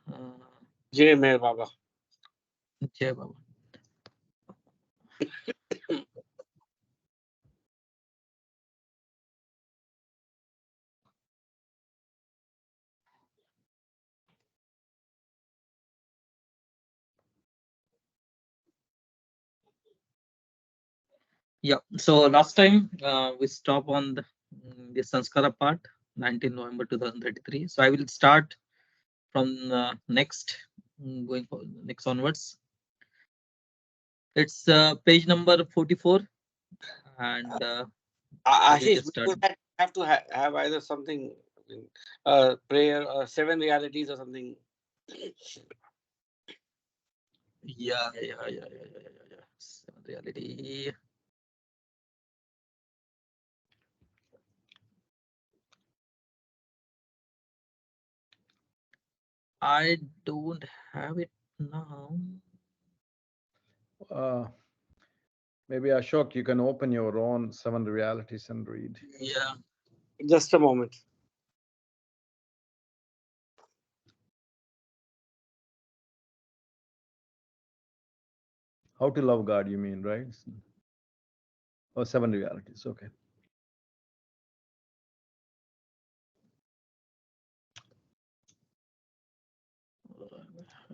Jai Meher Baba. Jai Baba. Yeah. So last time we stop on the Sanskara part, 19 November 2033. So I will start from next, going for next onwards. It's page number 44, and I will Ashish, just start. before that, you have to have either something, prayer or seven realities or something. Yeah. Reality. I don't have it now. Uh, Maybe Ashok, you can open your own seven realities and read. Yeah. Just a moment. How to love God, you mean, right? Oh, seven realities. Okay.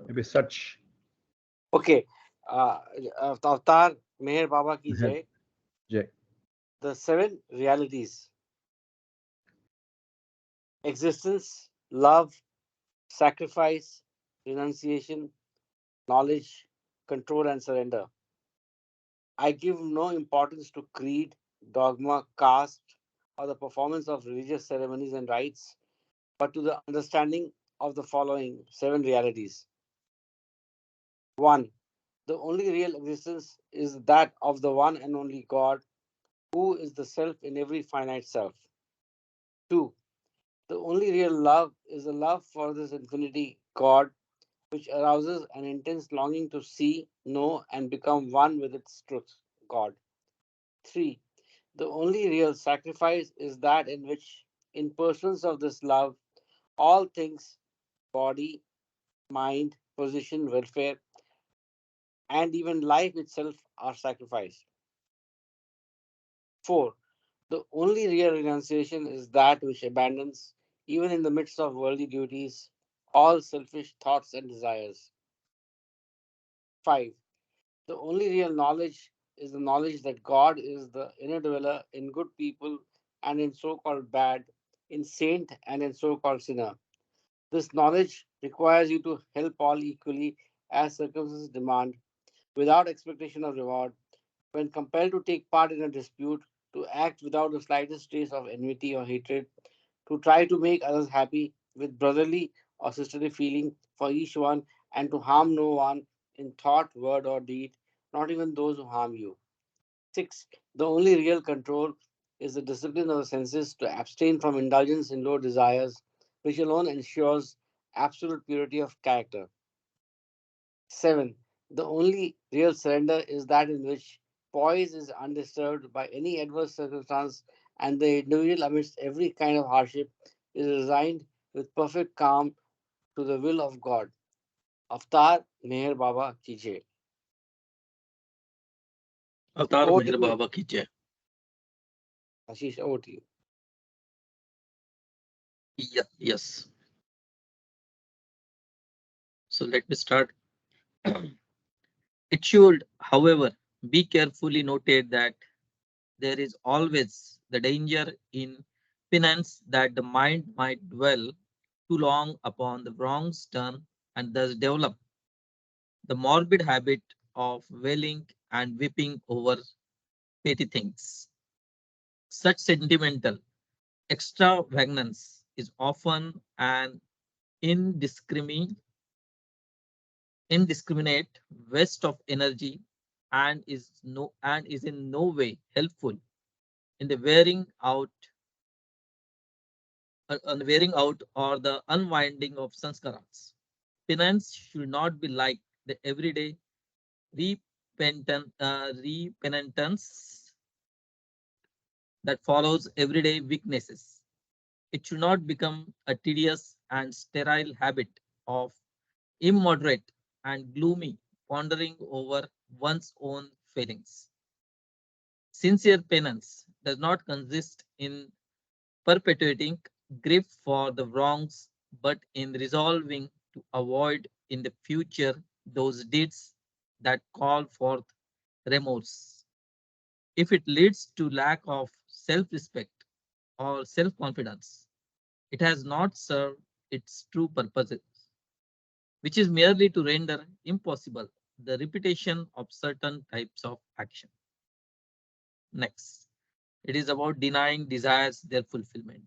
Maybe such. Okay. Uh, Avatar Meher Baba ki jai. Jay. The seven realities: existence, love, sacrifice, renunciation, knowledge, control, and surrender. I give no importance to creed, dogma, caste, or the performance of religious ceremonies and rites, but to the understanding of the following seven realities. 1. The only real existence is that of the one and only God, who is the self in every finite self. 2. The only real love is the love for this infinity God, which arouses an intense longing to see, know, and become one with its truth, God. 3. The only real sacrifice is that in which, in pursuance of this love, all things, body, mind, position, welfare, and even life itself are sacrificed. 4. The only real renunciation is that which abandons, even in the midst of worldly duties, all selfish thoughts and desires. 5. The only real knowledge is the knowledge that God is the inner dweller in good people and in so called bad, in saint and in so called sinner. This knowledge requires you to help all equally as circumstances demand, without expectation of reward, when compelled to take part in a dispute, to act without the slightest trace of enmity or hatred, to try to make others happy with brotherly or sisterly feeling for each one, and to harm no one in thought, word, or deed, not even those who harm you. 6. The only real control is the discipline of the senses to abstain from indulgence in low desires, which alone ensures absolute purity of character. 7. The only real surrender is that in which poise is undisturbed by any adverse circumstance and the individual, amidst every kind of hardship, is resigned with perfect calm to the will of God. Avatar Meher Baba ki jai. Avatar Over to Meher you, Baba ki jai. Ashish. Over to you. Yeah. Yes. So let me start. It should, however, be carefully noted that there is always the danger in penance that the mind might dwell too long upon the wrong's turn and thus develop the morbid habit of wailing and weeping over petty things. Such sentimental extravagance is often an indiscriminate, indiscriminate waste of energy and is in no way helpful in the wearing out or the unwinding of sanskaras. Penance should not be like the everyday repentance that follows everyday weaknesses. It should not become a tedious and sterile habit of immoderate, and gloomy, pondering over one's own feelings. Sincere penance does not consist in perpetuating grief for the wrongs, but in resolving to avoid in the future those deeds that call forth remorse. If it leads to lack of self respect or self confidence, it has not served its true purposes, which is merely to render impossible the repetition of certain types of action. Next, it is about denying desires their fulfillment.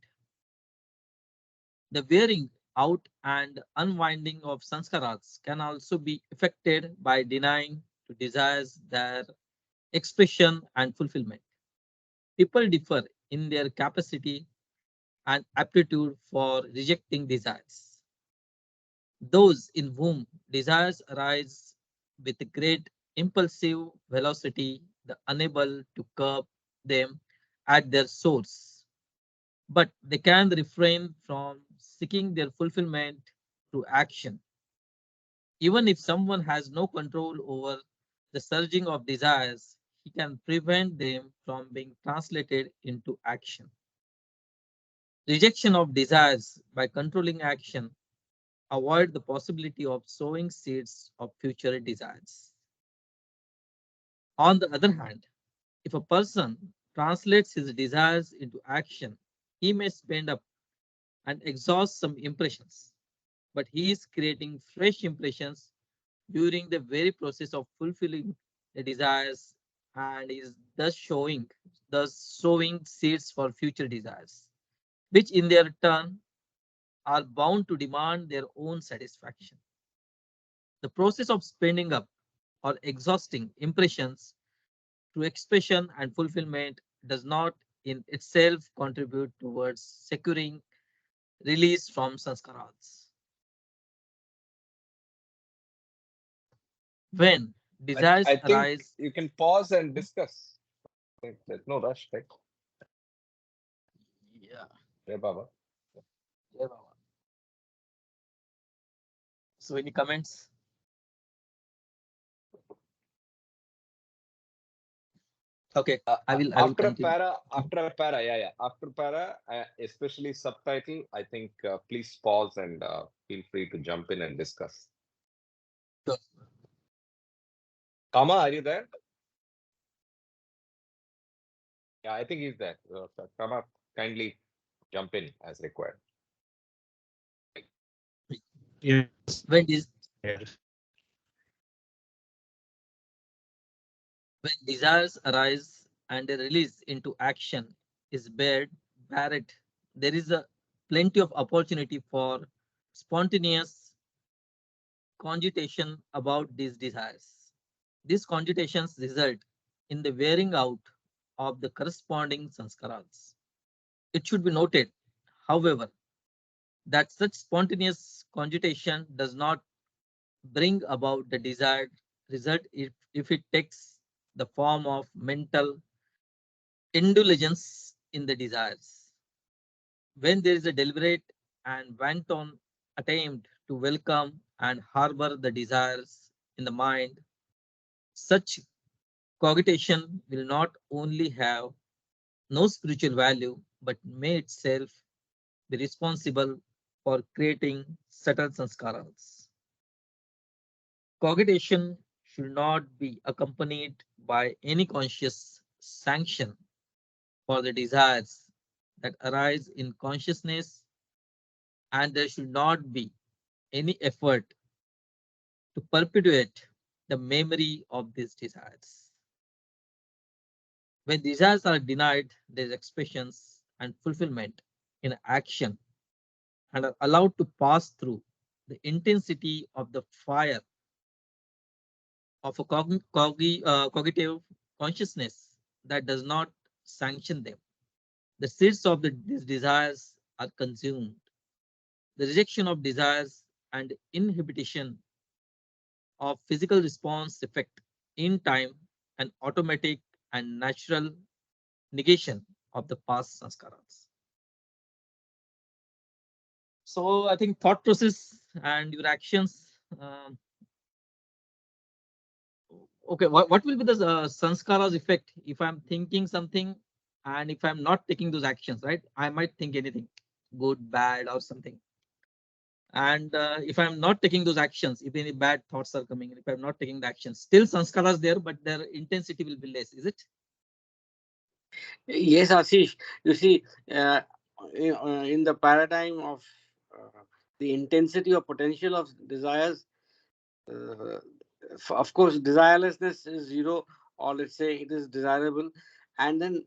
The wearing out and unwinding of sanskaras can also be affected by denying to desires their expression and fulfillment. People differ in their capacity and aptitude for rejecting desires. Those in whom desires arise with great impulsive velocity, the unable to curb them at their source, but they can refrain from seeking their fulfillment through action. Even if someone has no control over the surging of desires, he can prevent them from being translated into action. Rejection of desires by controlling action avoid the possibility of sowing seeds of future desires. On the other hand, if a person translates his desires into action, he may spend up and exhaust some impressions, but he is creating fresh impressions during the very process of fulfilling the desires and is thus sowing seeds for future desires, which in their turn are bound to demand their own satisfaction. The process of spending up or exhausting impressions through expression and fulfillment does not in itself contribute towards securing release from sanskaras. When desires I think arise, you can pause and discuss. There's no rush, right? yeah, Yeah, Baba. yeah, Baba. So any comments? Okay, I will continue. Yeah, yeah. After para, especially subtitle, I think please pause and feel free to jump in and discuss. Sure. Kama, are you there? Yeah, I think he's there. Kama, kindly jump in as required. Yes. When, des- Yes. when desires arise and a release into action is barred, there is a plenty of opportunity for spontaneous cogitation about these desires. These cogitations result in the wearing out of the corresponding sanskaras. It should be noted, however, that such spontaneous cogitation does not bring about the desired result if it takes the form of mental indulgence in the desires. When there is a deliberate and wanton attempt to welcome and harbor the desires in the mind, such cogitation will not only have no spiritual value but may itself be responsible for creating subtle sanskaras. Cogitation should not be accompanied by any conscious sanction for the desires that arise in consciousness, and there should not be any effort to perpetuate the memory of these desires. When desires are denied their expressions and fulfillment in action and are allowed to pass through the intensity of the fire of a cognitive consciousness that does not sanction them, the seeds of these desires are consumed. The rejection of desires and inhibition of physical response effect in time and automatic and natural negation of the past sanskaras. So I think thought process and your actions Um, okay, what will be the sanskara's effect if I'm thinking something and if I'm not taking those actions, right? I might think anything, good, bad, or something. And if I'm not taking those actions, if any bad thoughts are coming, if I'm not taking the actions, still sanskaras there, but their intensity will be less, is it? Yes, Ashish. You see, in the paradigm of the intensity or potential of desires, uh, of course, desirelessness is zero, or let's say it is desirable, and then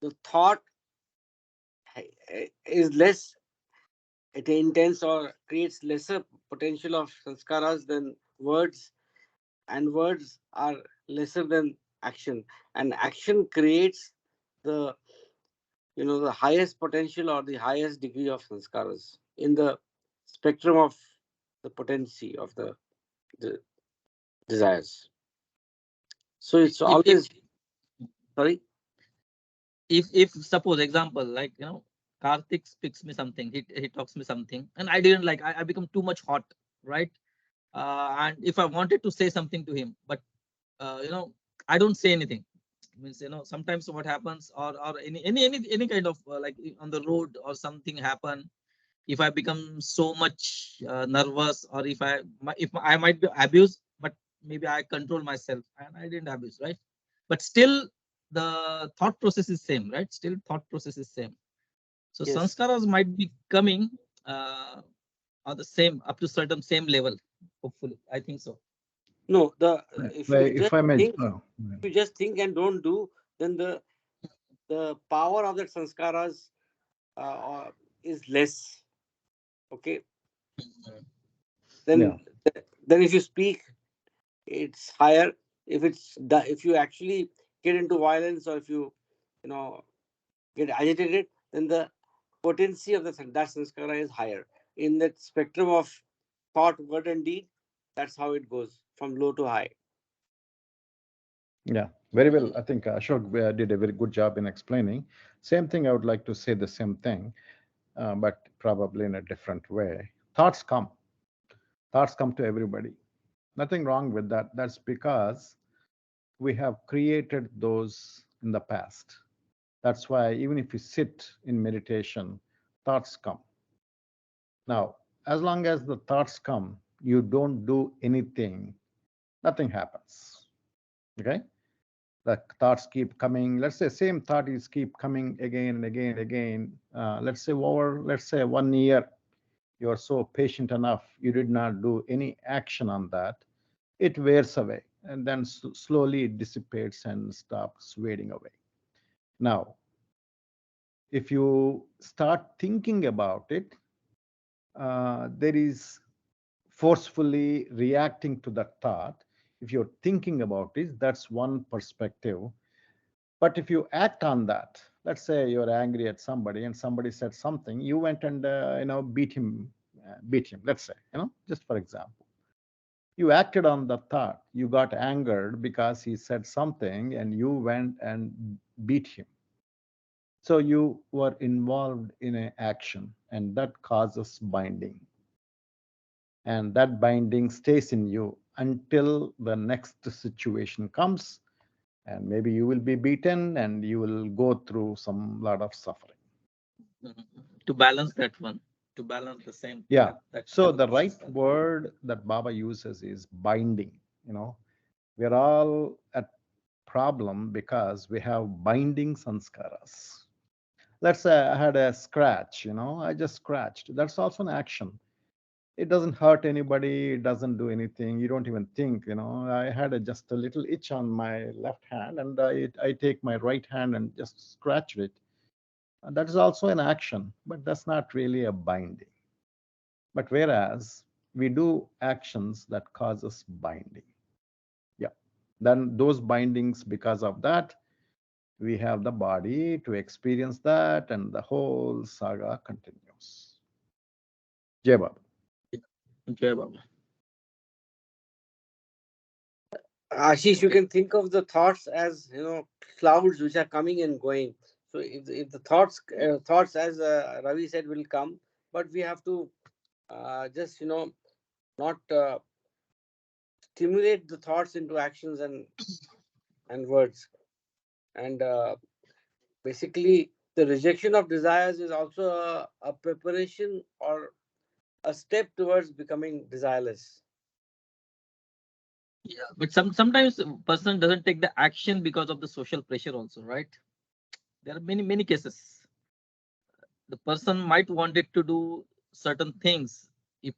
the thought is less, it intense or creates lesser potential of sanskaras than words, and words are lesser than action, and action creates the the highest potential or the highest degree of sanskaras in the spectrum of the potency of the desires. So it's If always, sorry. if suppose example, like, Karthik speaks me something, he talks me something, and I didn't like, I become too much hot, right? And if I wanted to say something to him, but I don't say anything. Means, sometimes what happens, or any kind of like on the road or something happen, if I become so much nervous, or if I might be abused, but maybe I control myself and I didn't abuse, right? But still the thought process is same, right? Still thought process is same. So Yes. sanskaras might be coming uh, on the same, up to certain same level, hopefully, I think so. No, the if you If just I may, think, if you just think and don't do, then the power of that sanskaras is less. Okay. yeah, Then then if you speak, it's higher. If you actually get into violence, or if you know get agitated, then the potency of that sanskara is higher. In that spectrum of thought, word, and deed, that's how it goes from low to high. yeah, very well. I think Ashok did a very good job in explaining. Same thing, I would like to say the same thing, but probably in a different way. Thoughts come to everybody. Nothing wrong with that. That's because we have created those in the past. That's why even if you sit in meditation, thoughts come. Now, as long as the thoughts come, you don't do anything, nothing happens. Okay? The thoughts keep coming. Let's say same thought is keep coming again and again and again. Let's say 1 year, you are so patient enough, you did not do any action on that. It wears away, and then slowly it dissipates and stops wading away. Now, if you start thinking about it, there is forcefully reacting to that thought. If you're thinking about it, that's one perspective. But if you act on that, let's say you're angry at somebody and somebody said something, you went and beat him. Let's say, just for example, you acted on the thought. You got angered because he said something, and you went and beat him. So you were involved in an action, and that causes binding. And that binding stays in you until the next situation comes, and maybe you will be beaten and you will go through some lot of suffering. Mhm. To balance that one, to balance the same Yeah. that So both the right systems. word that Baba uses is binding. We're all at problem because we have binding sanskaras. Let's say I had a scratch, I just scratched. That's also an action. It doesn't hurt anybody, it doesn't do anything, you don't even think. I had just a little itch on my left hand, and I take my right hand and just scratch it. And that is also an action, but that's not really a binding. But whereas we do actions that causes binding, yeah, then those bindings, because of that, we have the body to experience that, and the whole saga continues. Jai Baba. Jai Baba. Ashish, you Okay. can think of the thoughts as clouds which are coming and going. So if the thoughts, as Ravi said, will come, but we have to just not stimulate the thoughts into actions and words. And basically, the rejection of desires is also a preparation or a step towards becoming desireless. Yeah, but sometimes a person doesn't take the action because of the social pressure also, right? There are many cases. The person might wanted to do certain things. If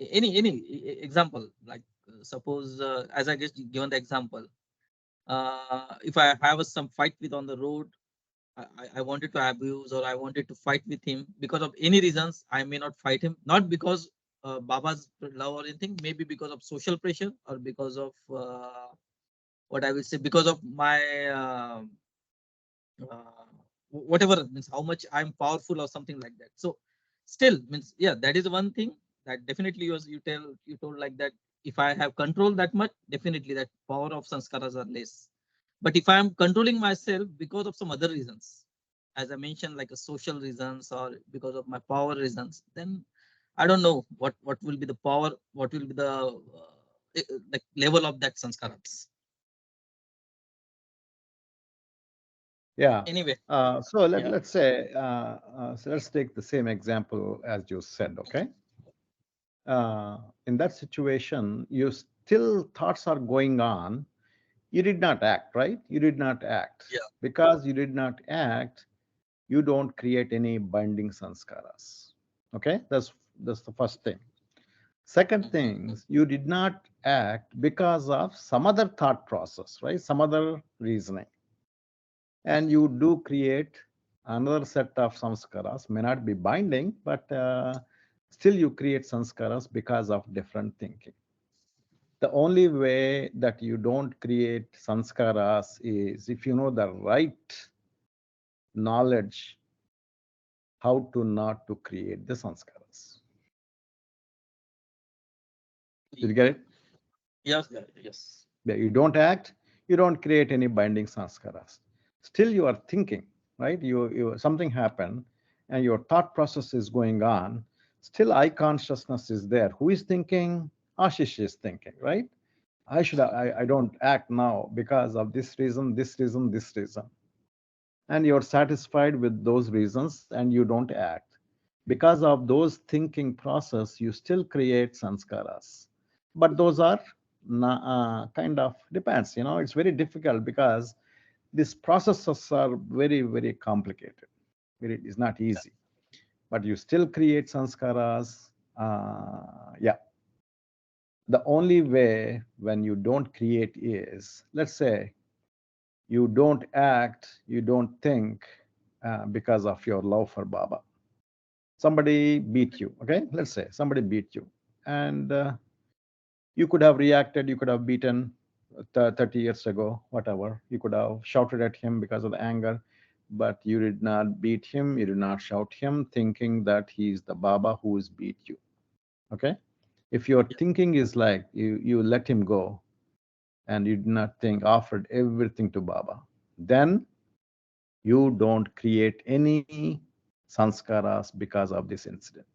any example, like suppose as I just given the example, if I have some fight with on the road, I wanted to abuse or I wanted to fight with him because of any reasons. I may not fight him, not because Baba's love or anything, maybe because of social pressure or because of what I will say, because of my uh, whatever means how much I'm powerful or something like that. So still means yeah, that is one thing that definitely you told like that. If I have control that much, definitely that power of sanskaras are less. But if I am controlling myself because of some other reasons, as I mentioned, like a social reasons or because of my power reasons, then I don't know what will be the power, what will be the like level of that sanskaras. Yeah. Anyway, So yeah, let's say, so let's take the same example as you said, okay? In that situation, you still thoughts are going on. You did not act, right? You did not act. yeah, Because you did not act, you don't create any binding sanskaras. Okay, that's the first thing. Second thing, you did not act because of some other thought process, right? Some other reasoning, and you do create another set of sanskaras. May not be binding, but still you create sanskaras because of different thinking. The only way that you don't create sanskaras is if you know the right knowledge how to not to create the sanskaras. Did you get it? yes, yeah, yes. Yeah, you don't act, you don't create any binding sanskaras. Still you are thinking, right? You something happened and your thought process is going on. Still I consciousness is there. Who is thinking? Ashish is thinking, right? I don't act now because of this reason, this reason, this reason. And you're satisfied with those reasons and you don't act. Because of those thinking process, you still create sanskaras. But those are kind of depends, it's very difficult because these processes are very, very complicated. It's not easy. But you still create sanskaras. Yeah. The only way when you don't create is, let's say, you don't act, you don't think because of your love for Baba. Somebody beat you, okay? Let's say somebody beat you, and you could have reacted, you could have beaten 30 years ago, whatever. You could have shouted at him because of the anger, but you did not beat him, you did not shout him, thinking that he is the Baba who has beat you, okay? If your thinking is like you let him go and you did not think, offered everything to Baba, then you don't create any sanskaras because of this incident.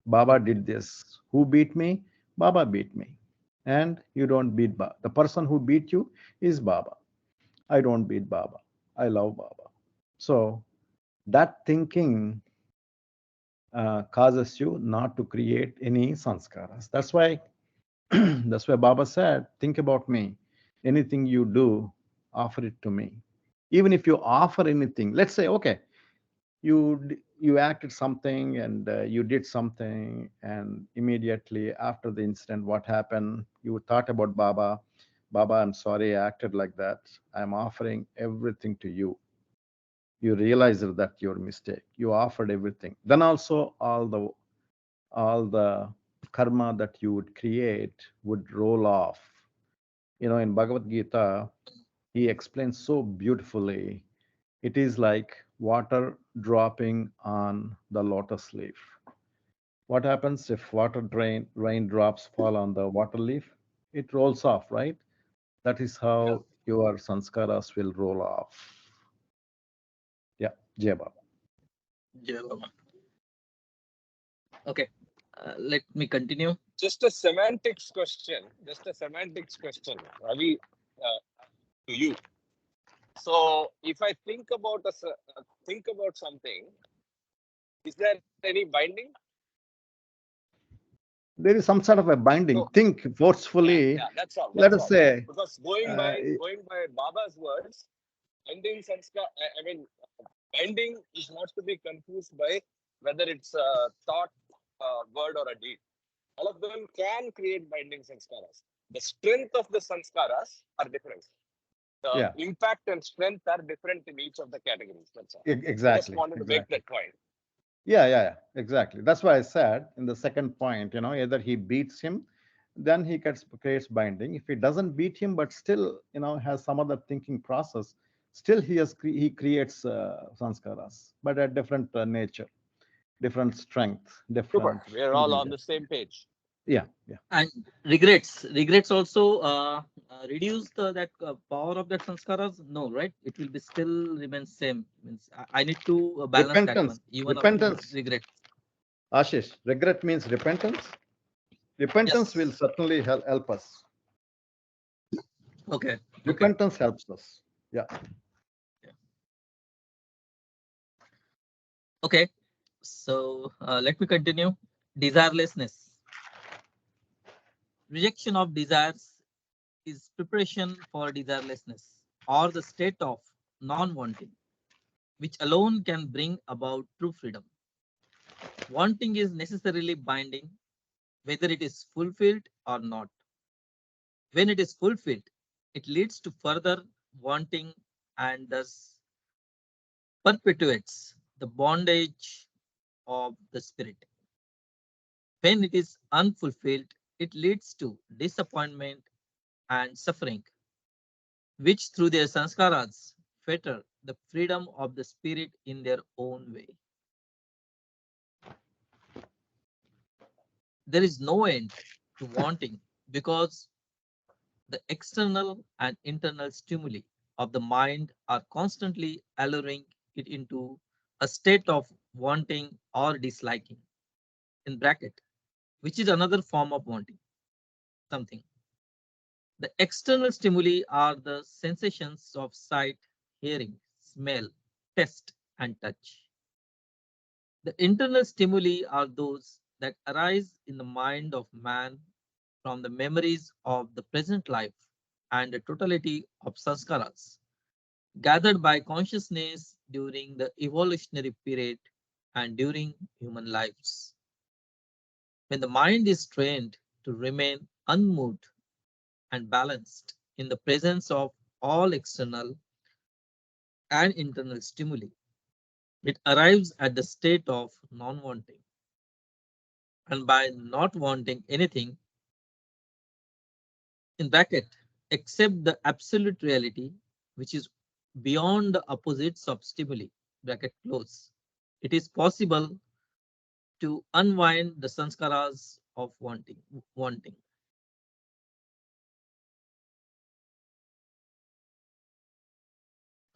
Baba did this. Who beat me? Baba beat me. And you don't beat Baba. The person who beat you is Baba. I don't beat Baba. I love Baba. So that thinking causes you not to create any sanskaras. That's why that's why Baba said, think about me. Anything you do, offer it to me. Even if you offer anything, let's say, okay, you acted something and you did something, and immediately after the incident, what happened? You thought about Baba. Baba, I'm sorry I acted like that. I'm offering everything to you. You realized that your mistake. You offered everything. Then also all the karma that you would create would roll off. In Bhagavad Gita, he explains so beautifully. It is like water dropping on the lotus leaf. What happens if raindrops fall on the water leaf? It rolls off, right? That is Yeah, how your sanskaras will roll off. Yeah, Jai Baba. yeah, Baba. Okay. Let me continue. Just a semantics question. Ravi, to you. So, if I think about think about something, is there any binding? There is some sort of a binding. So, Think forcefully. yeah, that's all. Let That's us all. say, Because going uh, by Baba's words, binding sanskar. I mean, binding is not to be confused by whether it's a thought, word, or a deed. All of them can create binding sanskaras. The strength of the sanskaras are different. The yeah, impact and strength are different in each of the categories. That's all. I just exactly, wanted to make exactly. that point. Yeah, exactly. That's why I said in the second point, either he beats him, then he creates binding. If he doesn't beat him, but still, has some other thinking process, still he creates sanskaras, but at different nature, different strength, Super. different We are all on the ingredients. same page. Yeah. And regrets also reduce that power of that sanskaras. No, right? It will be still remain same. Means I need to balance that one, Repentance, even after repentance. regret. Ashish, regret means repentance. Repentance will Yes. certainly help us. Okay. Okay. Repentance helps us. Yeah. Okay. So let me continue. Desirelessness. Rejection of desires is preparation for desirelessness or the state of non-wanting, which alone can bring about true freedom. Wanting is necessarily binding, whether it is fulfilled or not. When it is fulfilled, it leads to further wanting and thus perpetuates the bondage of the spirit. When it is unfulfilled, it leads to disappointment and suffering, which through their sanskaras fetter the freedom of the spirit in their own way. There is no end to wanting because the external and internal stimuli of the mind are constantly alluring it into a state of wanting or disliking, in bracket, which is another form of wanting something. The external stimuli are the sensations of sight, hearing, smell, taste, and touch. The internal stimuli are those that arise in the mind of man from the memories of the present life and the totality of sanskaras gathered by consciousness during the evolutionary period and during human lives. When the mind is trained to remain unmoved and balanced in the presence of all external and internal stimuli, it arrives at the state of non wanting. And by not wanting anything, in bracket, except the absolute reality, which is beyond the opposites of stimuli, bracket close, it is possible to unwind the sanskaras of wanting.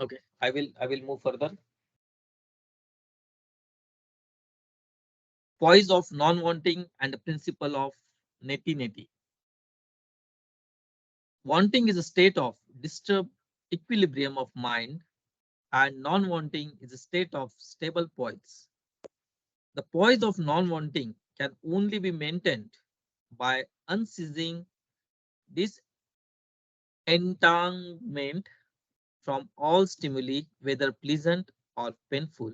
Okay, I will move further. Poise of non-wanting and the principle of neti. Wanting is a state of disturbed equilibrium of mind, and non-wanting is a state of stable poise. The poise of non-wanting can only be maintained by unceasing disentanglement from all stimuli, whether pleasant or painful,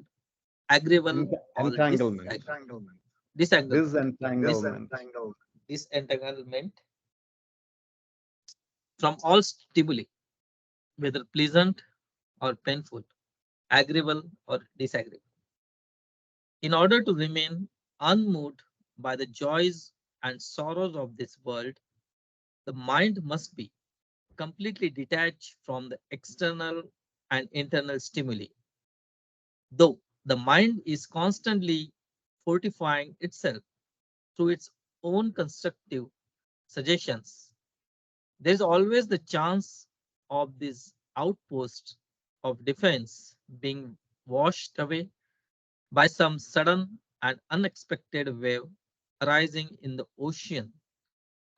agreeable or Entanglement. disentanglement, Disentanglement. disentanglement from all stimuli, whether pleasant or painful, agreeable or disagreeable. In order to remain unmoved by the joys and sorrows of this world, the mind must be completely detached from the external and internal stimuli. Though the mind is constantly fortifying itself through its own constructive suggestions, there is always the chance of this outpost of defense being washed away by some sudden and unexpected wave arising in the ocean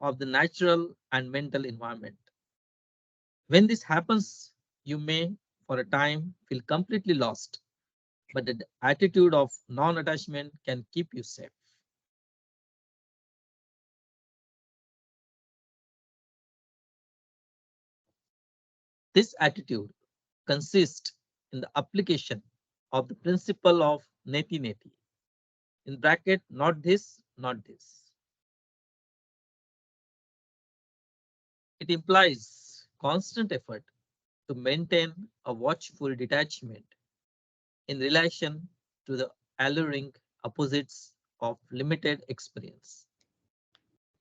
of the natural and mental environment. When this happens, you may, for a time, feel completely lost, but the attitude of non attachment can keep you safe. This attitude consists in the application of the principle of neti neti. In bracket, not this, not this. It implies constant effort to maintain a watchful detachment in relation to the alluring opposites of limited experience.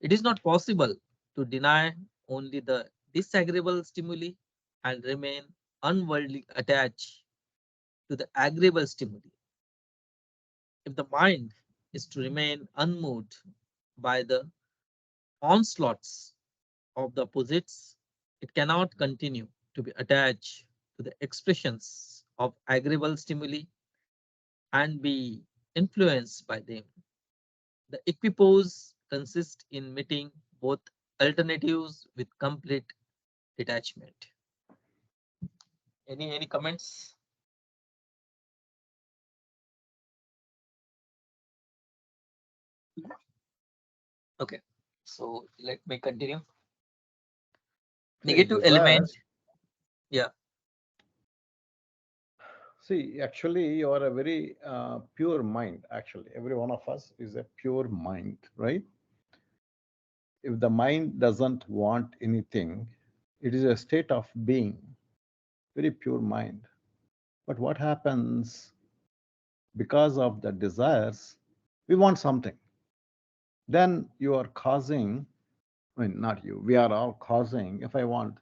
It is not possible to deny only the disagreeable stimuli and remain unworldly attached to the agreeable stimuli. If the mind is to remain unmoved by the onslaughts of the opposites, it cannot continue to be attached to the expressions of agreeable stimuli and be influenced by them. The equipoise consists in meeting both alternatives with complete detachment. Any comments? Okay, so let me continue. See, Negative element, desires. yeah. See, actually, you are a very pure mind. Actually, every one of us is a pure mind, right? If the mind doesn't want anything, it is a state of being, very pure mind. But what happens because of the desires? We want something. Then you are causing, I mean, not you, we are all causing. If I want,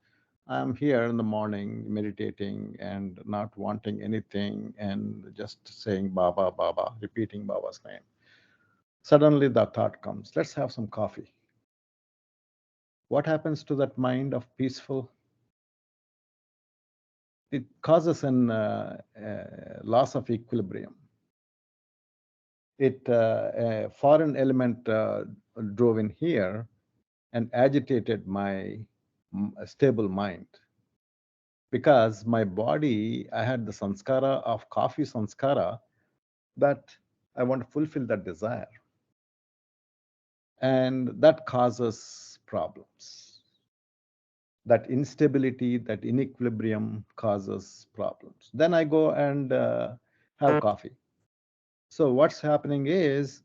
I'm here in the morning meditating and not wanting anything and just saying Baba, Baba, repeating Baba's name. Suddenly the thought comes, let's have some coffee. What happens to that mind of peaceful? It causes an loss of equilibrium. A foreign element drove in here and agitated my stable mind, because my body, I had the sanskara of coffee sanskara, that I want to fulfill that desire, and that causes problems. That instability, that inequilibrium causes problems. Then I go and have coffee. So what's happening is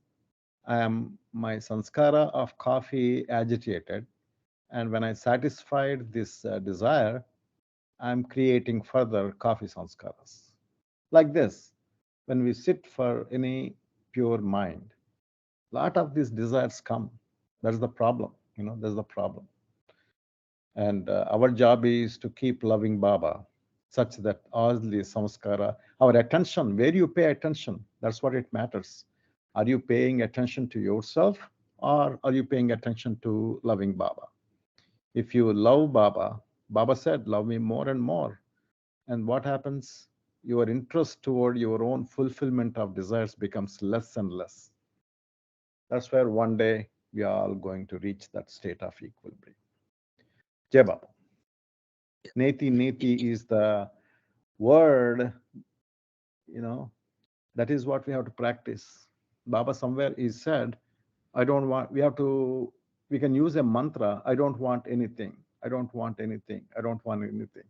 I am my sanskara of coffee agitated, and when I satisfied this desire, I'm creating further coffee sanskaras. Like this, when we sit for any pure mind, a lot of these desires come. That's the problem. That's the problem. And our job is to keep loving Baba, such that all the samskara, our attention, where you pay attention, that's what it matters. Are you paying attention to yourself, or are you paying attention to loving Baba? If you love Baba, Baba said, love me more and more. And what happens? Your interest toward your own fulfillment of desires becomes less and less. That's where one day we are all going to reach that state of equilibrium. Jai Baba. Neti Neti is the word, that is what we have to practice. Baba somewhere is said, I don't want, we can use a mantra, I don't want anything, I don't want anything, I don't want anything.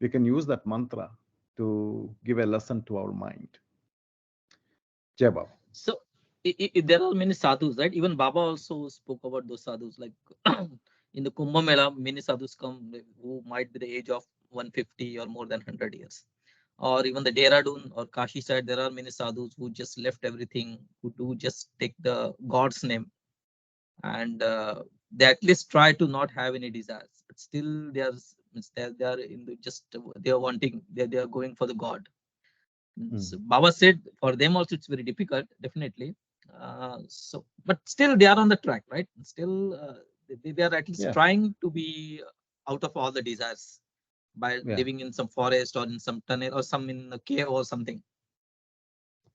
We can use that mantra to give a lesson to our mind. Jai Baba. So there are many sadhus, right? Even Baba also spoke about those sadhus. Like in the Kumbh Mela, many sadhus come who might be the age of 150 or more than 100 years. Or even the Dehradun or Kashi side, there are many sadhus who just left everything, who do just take the God's name, and they at least try to not have any desires. But still, they are in the just they are wanting, they are going for the God. So Baba said for them also it's very difficult, definitely. But still they are on the track, right? Still, they are at least Yeah. trying to be out of all the desires by living in some forest or in some tunnel or some in a cave or something.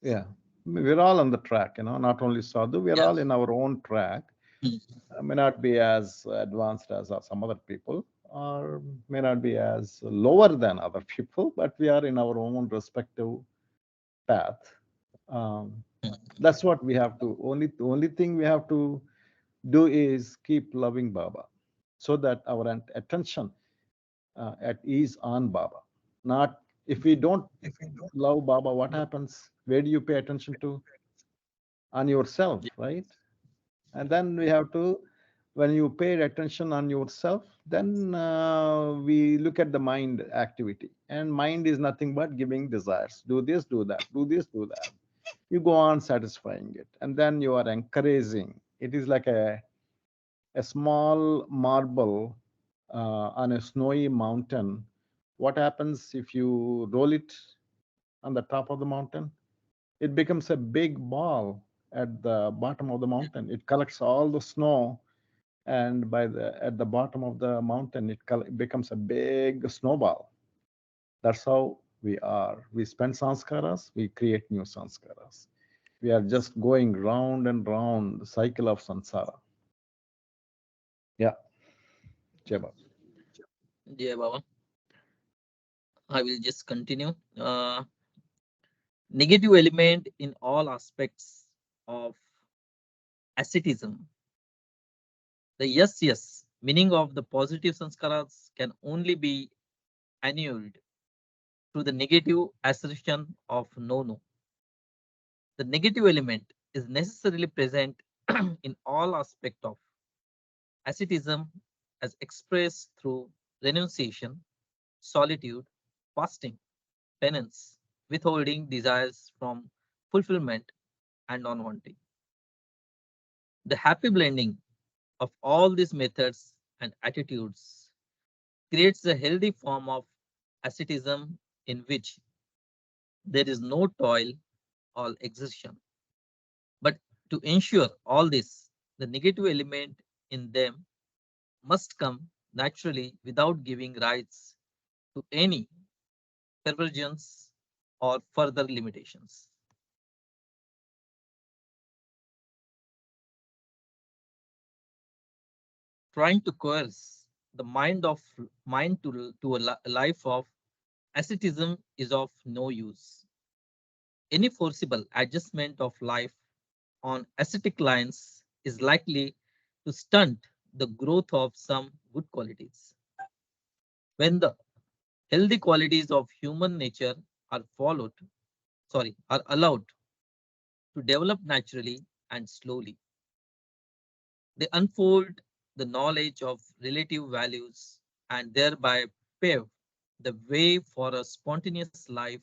Yeah. We're all on the track, not only Sadhu, we're Yeah. all in our own track. Mm. May not be as advanced as some other people, or may not be as lower than other people, but we are in our own respective path. Um, Mm. that's what we have to, the only thing we have to do is keep loving Baba so that our attention at ease on Baba. Not if we don't love Baba, what happens? Where do you pay attention to? On yourself, right? And then we have to, when you pay attention on yourself, then we look at the mind activity. And mind is nothing but giving desires. Do this, do that, do this, do that. You go on satisfying it. And then you are encouraging. It is like a small marble on a snowy mountain. What happens if you roll it on the top of the mountain? It becomes a big ball at the bottom of the mountain. It collects all the snow, and at the bottom of the mountain, it becomes a big snowball. That's how we are. We spend sanskaras, we create new sanskaras. We are just going round and round the cycle of samsara. Yeah, Jeba. Yeah, Baba. I will just continue. Negative element in all aspects of asceticism. The yes, meaning of the positive sanskaras can only be annulled through the negative assertion of no. The negative element is necessarily present in all aspects of asceticism as expressed through renunciation, solitude, fasting, penance, withholding desires from fulfillment, and non-wanting. The happy blending of all these methods and attitudes creates a healthy form of asceticism in which there is no toil or exertion. But to ensure all this, the negative element in them must come naturally without giving rise to any perversions or further limitations. Trying to coerce the mind to a life of asceticism is of no use. Any forcible adjustment of life on ascetic lines is likely to stunt the growth of some good qualities. When the healthy qualities of human nature are are allowed to develop naturally and slowly, they unfold the knowledge of relative values and thereby pave the way for a spontaneous life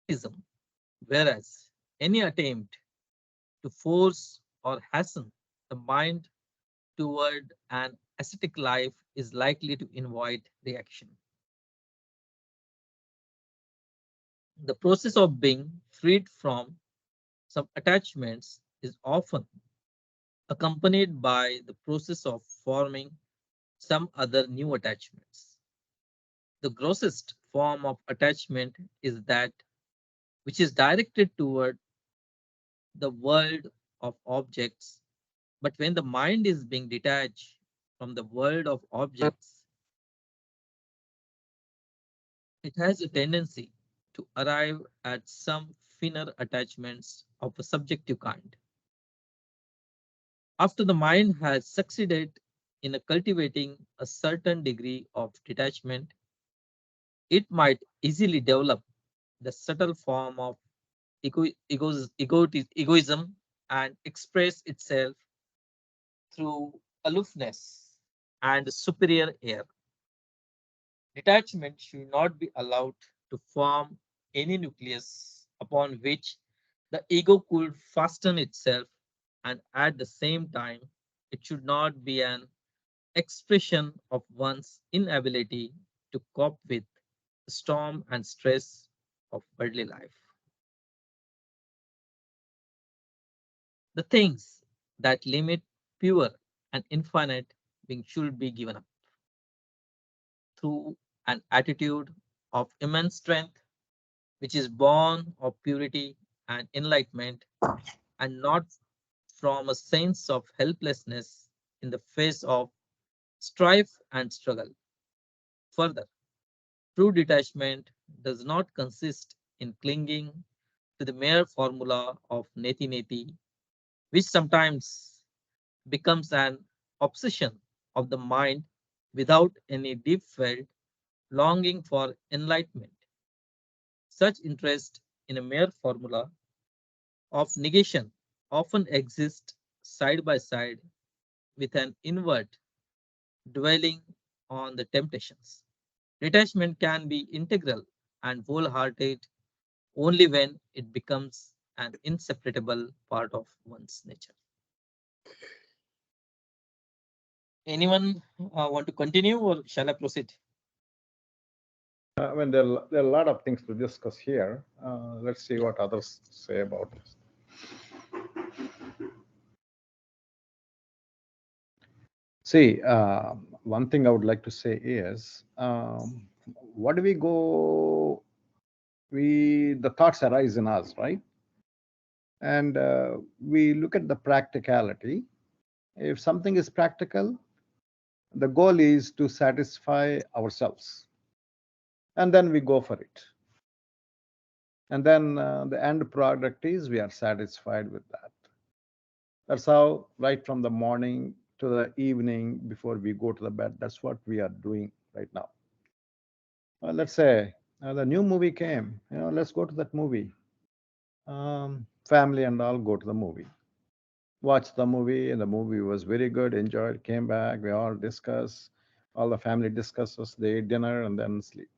ism, whereas any attempt to force or hasten the mind toward an ascetic life is likely to invite reaction. The process of being freed from some attachments is often accompanied by the process of forming some other new attachments. The grossest form of attachment is that which is directed toward the world of objects. But when the mind is being detached from the world of objects, it has a tendency to arrive at some finer attachments of a subjective kind. After the mind has succeeded in cultivating a certain degree of detachment, it might easily develop the subtle form of egoism and express itself through aloofness and superior air. Detachment should not be allowed to form any nucleus upon which the ego could fasten itself, and at the same time, it should not be an expression of one's inability to cope with the storm and stress of worldly life. The things that limit pure and infinite being should be given up through an attitude of immense strength, which is born of purity and enlightenment, and not from a sense of helplessness in the face of strife and struggle. Further, true detachment does not consist in clinging to the mere formula of neti neti, which sometimes becomes an obsession of the mind without any deep felt longing for enlightenment. Such interest in a mere formula of negation often exists side by side with an inward dwelling on the temptations. Detachment can be integral and wholehearted only when it becomes an inseparable part of one's nature. Anyone want to continue or shall I proceed? I mean, there are a lot of things to discuss here. Let's see Yeah. what others say about this. See, one thing I would like to say is, what do we go? The thoughts arise in us, right? And we look at the practicality. If something is practical, the goal is to satisfy ourselves, and then we go for it. And then the end product is we are satisfied with that. That's how, right from the morning to the evening before we go to the bed, that's what we are doing right now. Let's say the new movie came, let's go to that movie. Family and all go to the movie, watch the movie, and the movie was very good, enjoyed, came back, we all discuss, all the family discusses, they eat dinner and then sleep.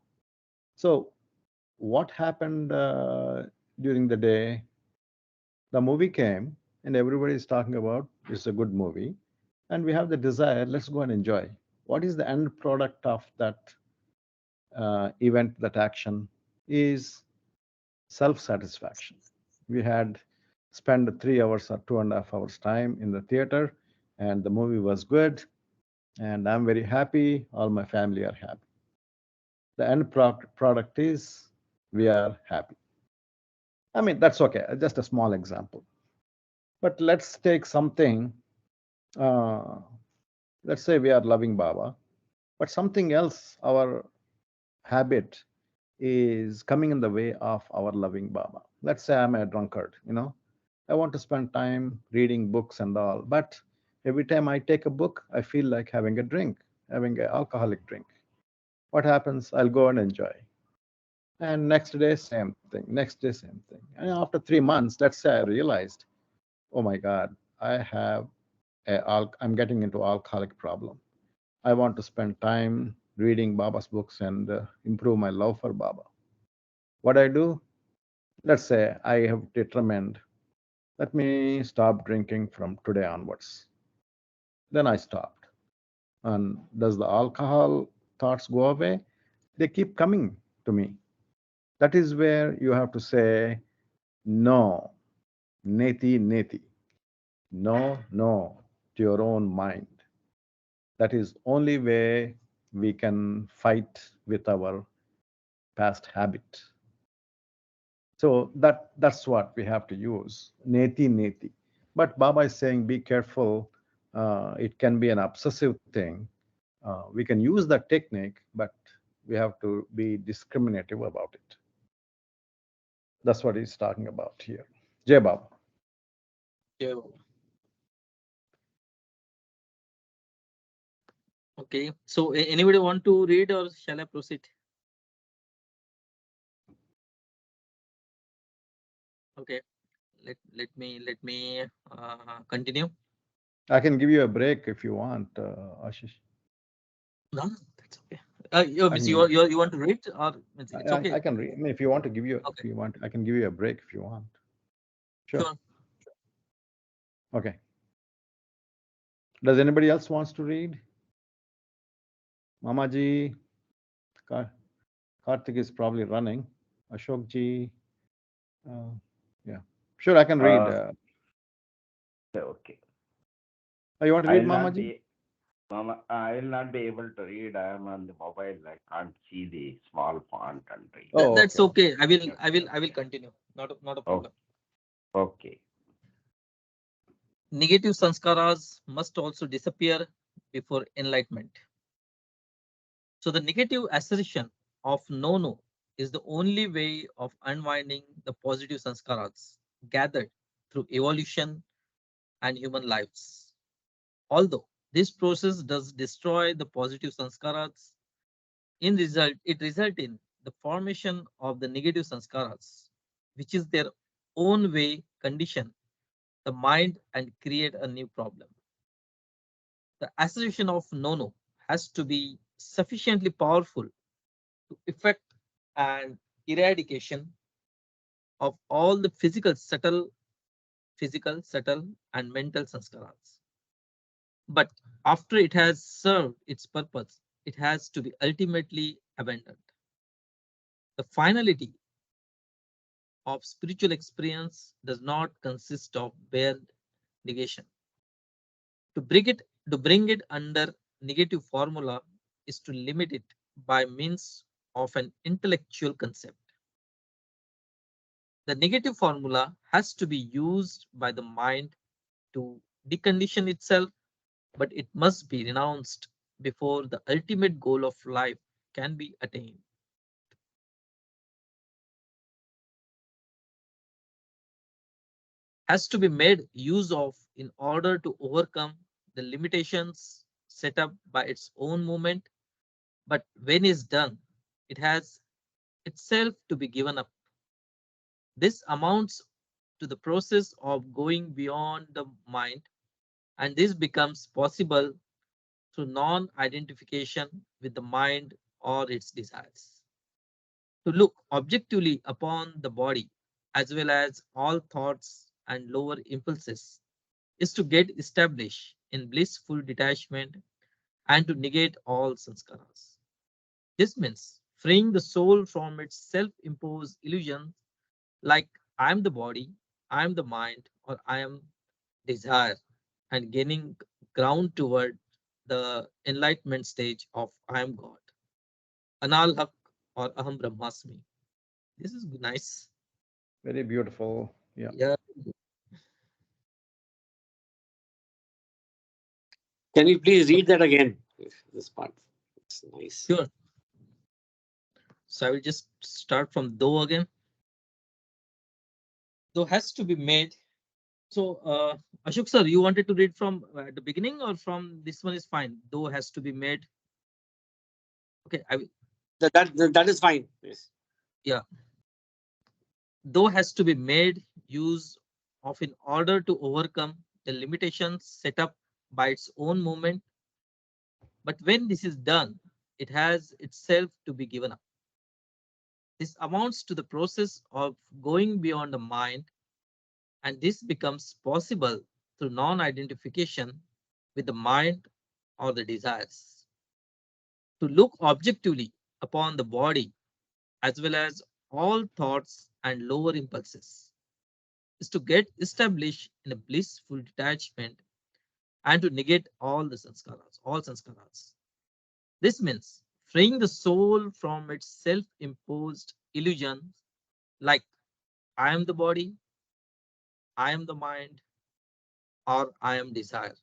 So what happened during the day? The movie came and everybody is talking about it's a good movie, and we have the desire, let's go and enjoy. What is the end product of that event, that action? Is self-satisfaction. We had spent 3 hours or 2.5 hours time in the theater, and the movie was good, and I'm very happy, all my family are happy. The end product is we are happy. I mean, that's okay, just a small example. But let's take something, uh, let's say we are loving Baba, but something else, our habit is coming in the way of our loving Baba. Let's say I'm a drunkard, I want to spend time reading books and all, but every time I take a book, I feel like having a drink, having an alcoholic drink. What happens? I'll go and enjoy. And next day, same thing. Next day, same thing. And after 3 months, let's say I realized, oh my God, I'm getting into alcoholic problem. I want to spend time reading Baba's books and improve my love for Baba. What I do? Let's say I have determined, let me stop drinking from today onwards. Then I stopped. And does the alcohol thoughts go away? They keep coming to me. That is where you have to say, no, neti, neti. No, no, to your own mind. That is only way we can fight with our past habit. So that's what we have to use. Neti, neti. But Baba is saying, be careful. It can be an obsessive thing. We can use that technique, but we have to be discriminative about it. That's what he's talking about here. Jay Baba. Yeah. Okay. So anybody want to read or shall I proceed? Okay. Let me continue. I can give you a break if you want, Ashish. No, that's okay. You, I means can give, you want to read or means it's okay. I can read. I mean, if you want to give you, Okay. if you want, I can give you a break if you want. Sure. Sure. Okay. Does anybody else wants to read? Mamaji, Ka- Karthik is probably running. Ashok ji, uh, yeah. Sure, I can read. Uh, okay. You want to I read, will not Mamaji? be, Mama, I will not be able to read. I am on the mobile. I can't see the small font and read. Oh, That's okay. okay. I will Okay, I will I will okay. continue. Not a Oh, problem. Okay. Negative sanskaras must also disappear before enlightenment. So the negative assertion of no no is the only way of unwinding the positive sanskaras gathered through evolution and human lives. Although this process does destroy the positive sanskaras, in result it result in the formation of the negative sanskaras, which is their own way condition the mind and create a new problem. The assertion of no no has to be sufficiently powerful to effect an eradication of all the physical, subtle, and mental sanskaras. But after it has served its purpose, it has to be ultimately abandoned. The finality of spiritual experience does not consist of bare negation. To bring it under negative formula is to limit it by means of an intellectual concept. The negative formula has to be used by the mind to decondition itself, but it must be renounced before the ultimate goal of life can be attained. Has to be made use of in order to overcome the limitations set up by its own movement, but when is done, it has itself to be given up. This amounts to the process of going beyond the mind, and this becomes possible through non identification with the mind or its desires. To look objectively upon the body as well as all thoughts and lower impulses is to get established in blissful detachment and to negate all sanskaras. This means freeing the soul from its self imposed illusions like I am the body, I am the mind, or I am desire, and gaining ground toward the enlightenment stage of I am God, Anal Haq or Aham Brahmasmi. This is nice. Very beautiful. Yeah. Yeah, Can you please read that again? This part. It's nice. sure. So I will just start from though again. Though has to be made. So, Ashok sir, you wanted to read from the beginning or from this one is fine. Though has to be made. Okay, I will. That is fine. Yes. Yeah, though has to be made use of in order to overcome the limitations set up by its own movement. But when this is done, it has itself to be given up. This amounts to the process of going beyond the mind, and this becomes possible through non identification with the mind or the desires. To look objectively upon the body as well as all thoughts and lower impulses is to get established in a blissful detachment and to negate all sanskaras. This means freeing the soul from its self imposed illusions like I am the body, I am the mind, or I am desire,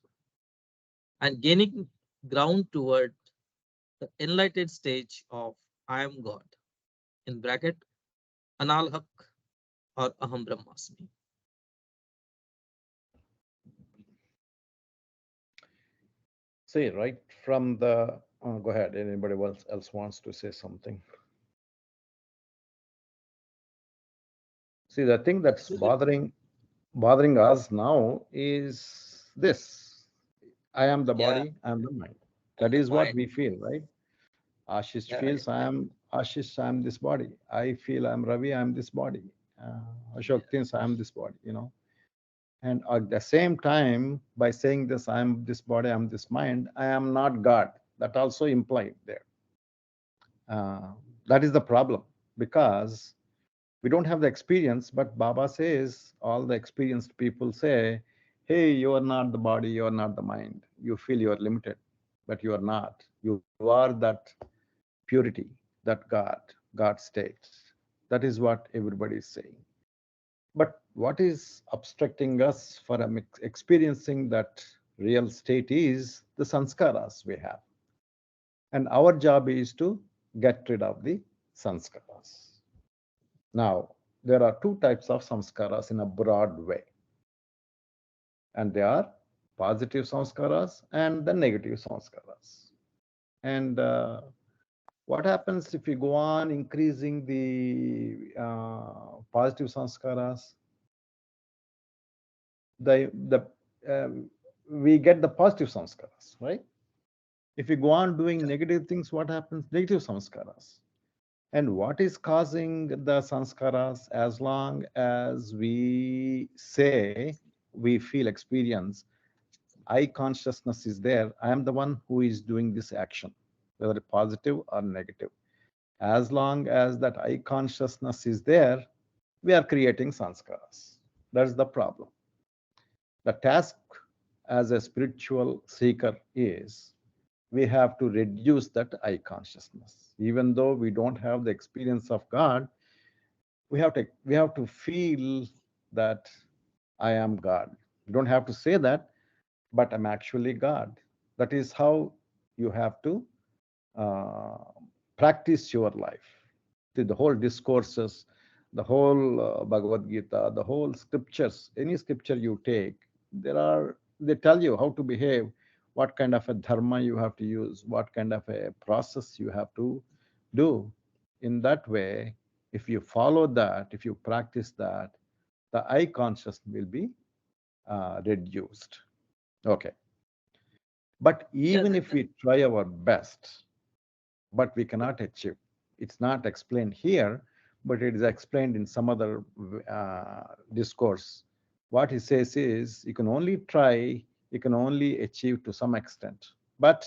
and gaining ground toward the enlightened stage of I am God, in bracket, Anal Haq or Aham Brahmasmi. See, right from the, go ahead. Anybody else wants to say something? See, the thing that's bothering us now is this. I am the Yeah, body, I am the mind. and That the is what mind. we feel, right? Ashish Yeah, right. feels I am Ashish, I am this body. I feel I am Ravi, I am this body. Ashok thinks I am this body, And at the same time, by saying this, I am this body, I am this mind, I am not God. That also implied there. Uh, that is the problem because we don't have the experience, but Baba says, all the experienced people say, hey, you are not the body, you are not the mind. You feel you are limited, but you are not. You are that purity, that God state. That is what everybody is saying. But what is obstructing us from experiencing that real state is the sanskaras we have. And our job is to get rid of the sanskaras. Now, there are two types of samskaras in a broad way, and they are positive samskaras and the negative samskaras. And what happens if we go on increasing the positive sanskaras? The we get the positive sanskaras, right? If we go on doing negative things, what happens? Negative sanskaras. And what is causing the sanskaras? As long as we say, we feel, experience, I consciousness is there, I am the one who is doing this action, whether positive or negative. As long as that I consciousness is there, we are creating sanskaras. That's the problem. The task as a spiritual seeker is we have to reduce that I consciousness. Even though we don't have the experience of God, we have to feel that I am God. You don't have to say that, but I'm actually God. That is how you have to uh, practice your life. The whole discourses, the whole Bhagavad Gita, the whole scriptures, any scripture you take, they tell you how to behave, what kind of a dharma you have to use, what kind of a process you have to do. In that way, if you follow that, if you practice that, the I conscious will be reduced. Okay. But Yeah, even if we try our best, but we cannot achieve. It's not explained here, but it is explained in some other discourse. What he says is you can only try, you can only achieve to some extent. But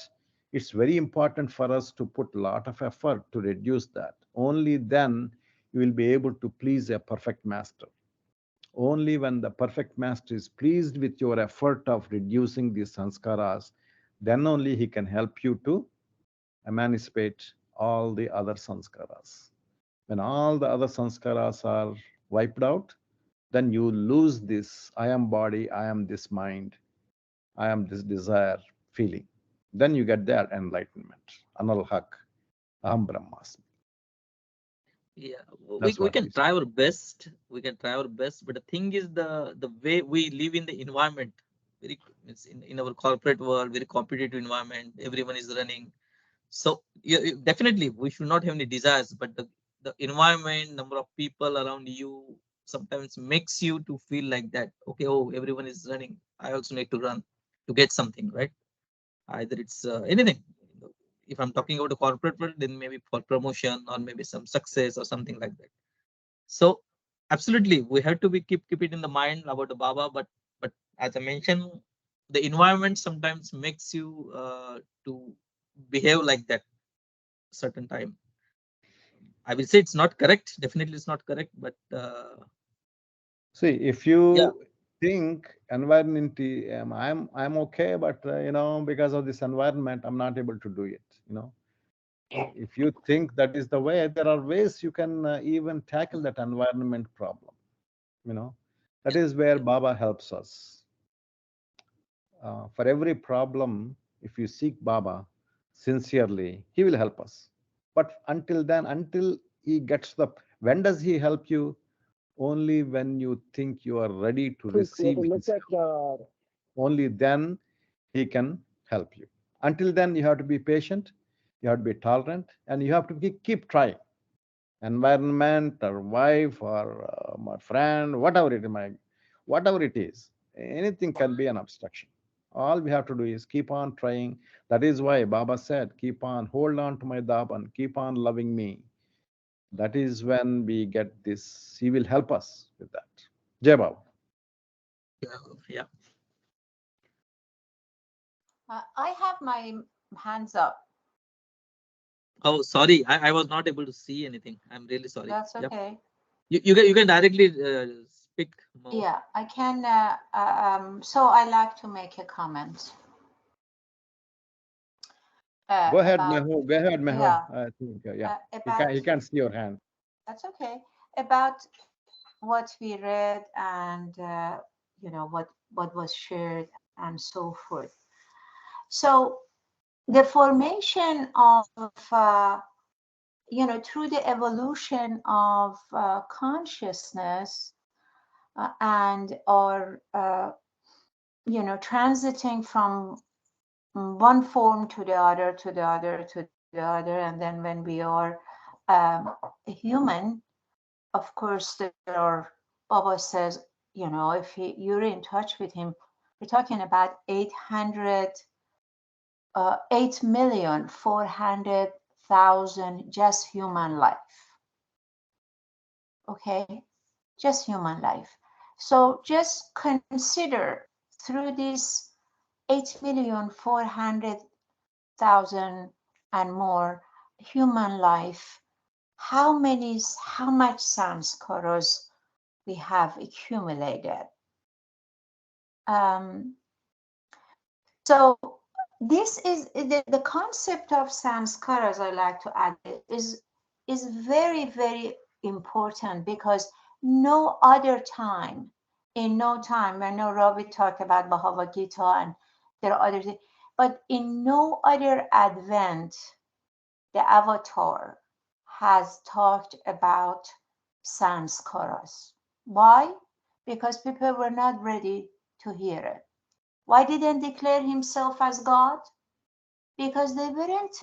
it's very important for us to put a lot of effort to reduce that. Only then you will be able to please a perfect master. Only when the perfect master is pleased with your effort of reducing these sanskaras, then only he can help you to emancipate all the other sanskaras. When all the other sanskaras are wiped out, then you lose this I am body, I am this mind, I am this desire feeling. Then you get that enlightenment. Anal haq, aham brahmasmi. yeah, That's we what can he said. try our best. We can try our best, but the thing is the way we live in the environment, very it's in our corporate world, very competitive environment. Everyone is running. So yeah, definitely we should not have any desires, but the environment, number of people around you sometimes makes you to feel like that. Okay, oh, everyone is running. I also need to run to get something, right? Either it's anything. If I'm talking about the corporate world, then maybe for promotion or maybe some success or something like that. So absolutely, we have to be keep it in the mind about the Baba, but as I mentioned, the environment sometimes makes you to behave like that certain time. I will say it's not correct. Definitely, it's not correct. But See, if yeah, you think environment, I'm okay, but because of this environment, I'm not able to do it. If you think that is the way, there are ways you can even tackle that environment problem. You know, that yeah, is where yeah, Baba helps us. For every problem, if you seek Baba sincerely, he will help us. But until then, until he gets when does he help you? Only when you think you are ready to Quick, we have receive to look his at help. Only then he can help you. Until then, you have to be patient, you have to be tolerant, and you have to keep trying. Environment or wife or my friend, whatever it is, anything can be an obstruction. All we have to do is keep on trying. That is why Baba said, keep on, hold on to my daban, keep on loving me. That is when we get this. He will help us with that. Jai Baba. yeah, yeah. I have my hands up. Oh, sorry, I was not able to see anything. I'm really sorry. That's Yep. okay. You can directly speak more. Yeah, I can. So I like to make a comment Go ahead, about, Meho. Go ahead, Meho. yeah, I think, yeah. He about, can't see your hand. that's okay, about what we read and what was shared and so forth. So the formation of through the evolution of consciousness and our transiting from one form to the other, to the other, to the other, and then when we are a human, of course, there are, Baba says, if you're in touch with him, we're talking about 8,400,000 just human life. Okay, just human life. So just consider through this 8,400,000 and more human life, how much sanskaras we have accumulated. So this is the concept of sanskaras, I like to add, is very, very important, because no other time, in no time, I know Ravi talked about Bhagavad Gita and there are other things, but in no other advent, the avatar has talked about sanskaras. Why? Because people were not ready to hear it. Why didn't declare himself as God? Because they weren't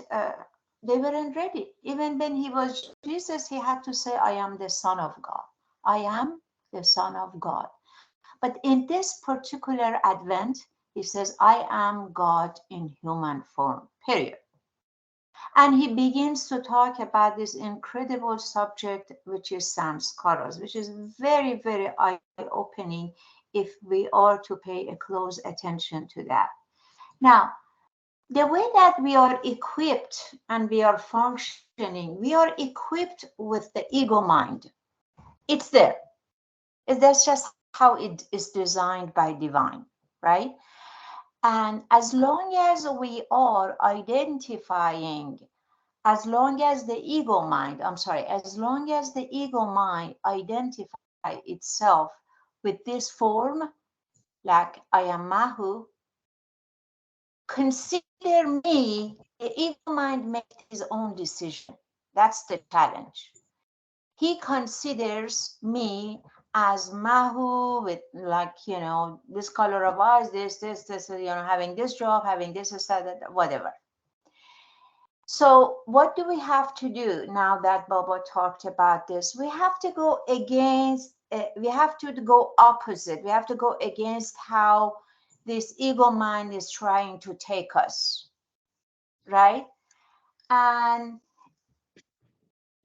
ready. Even when he was Jesus, he had to say, I am the Son of God. I am the Son of God. But in this particular advent, he says, I am God in human form, period. And he begins to talk about this incredible subject, which is samskaras, which is very, very eye-opening if we are to pay a close attention to that. Now, the way that we are equipped and we are functioning, we are equipped with the ego mind. It's there. That's just how it is designed by divine, right? And as long as we are identifying, as long as the ego mind, as long as the ego mind identify itself with this form, like I am Mahu, consider me, the ego mind makes his own decision. That's the challenge. He considers me as Mahu with, like, this color of eyes, this, having this job, having this, that, whatever. So what do we have to do now that Baba talked about this? We have to go against, we have to go opposite. We have to go against how this ego mind is trying to take us, right? And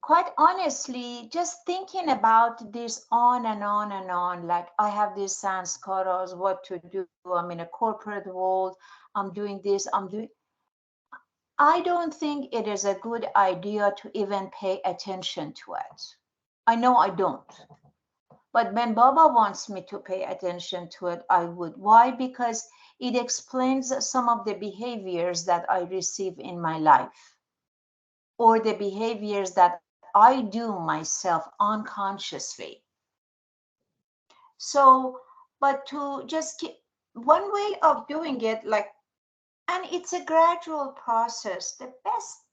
quite honestly, just thinking about this on and on and on, like I have these sanskaras, what to do, I'm in a corporate world, I'm doing this, I don't think it is a good idea to even pay attention to it. I know I don't. But when Baba wants me to pay attention to it, I would. Why? Because it explains some of the behaviors that I receive in my life, or the behaviors that I do myself unconsciously. So, but to just keep one way of doing it, like, and it's a gradual process. The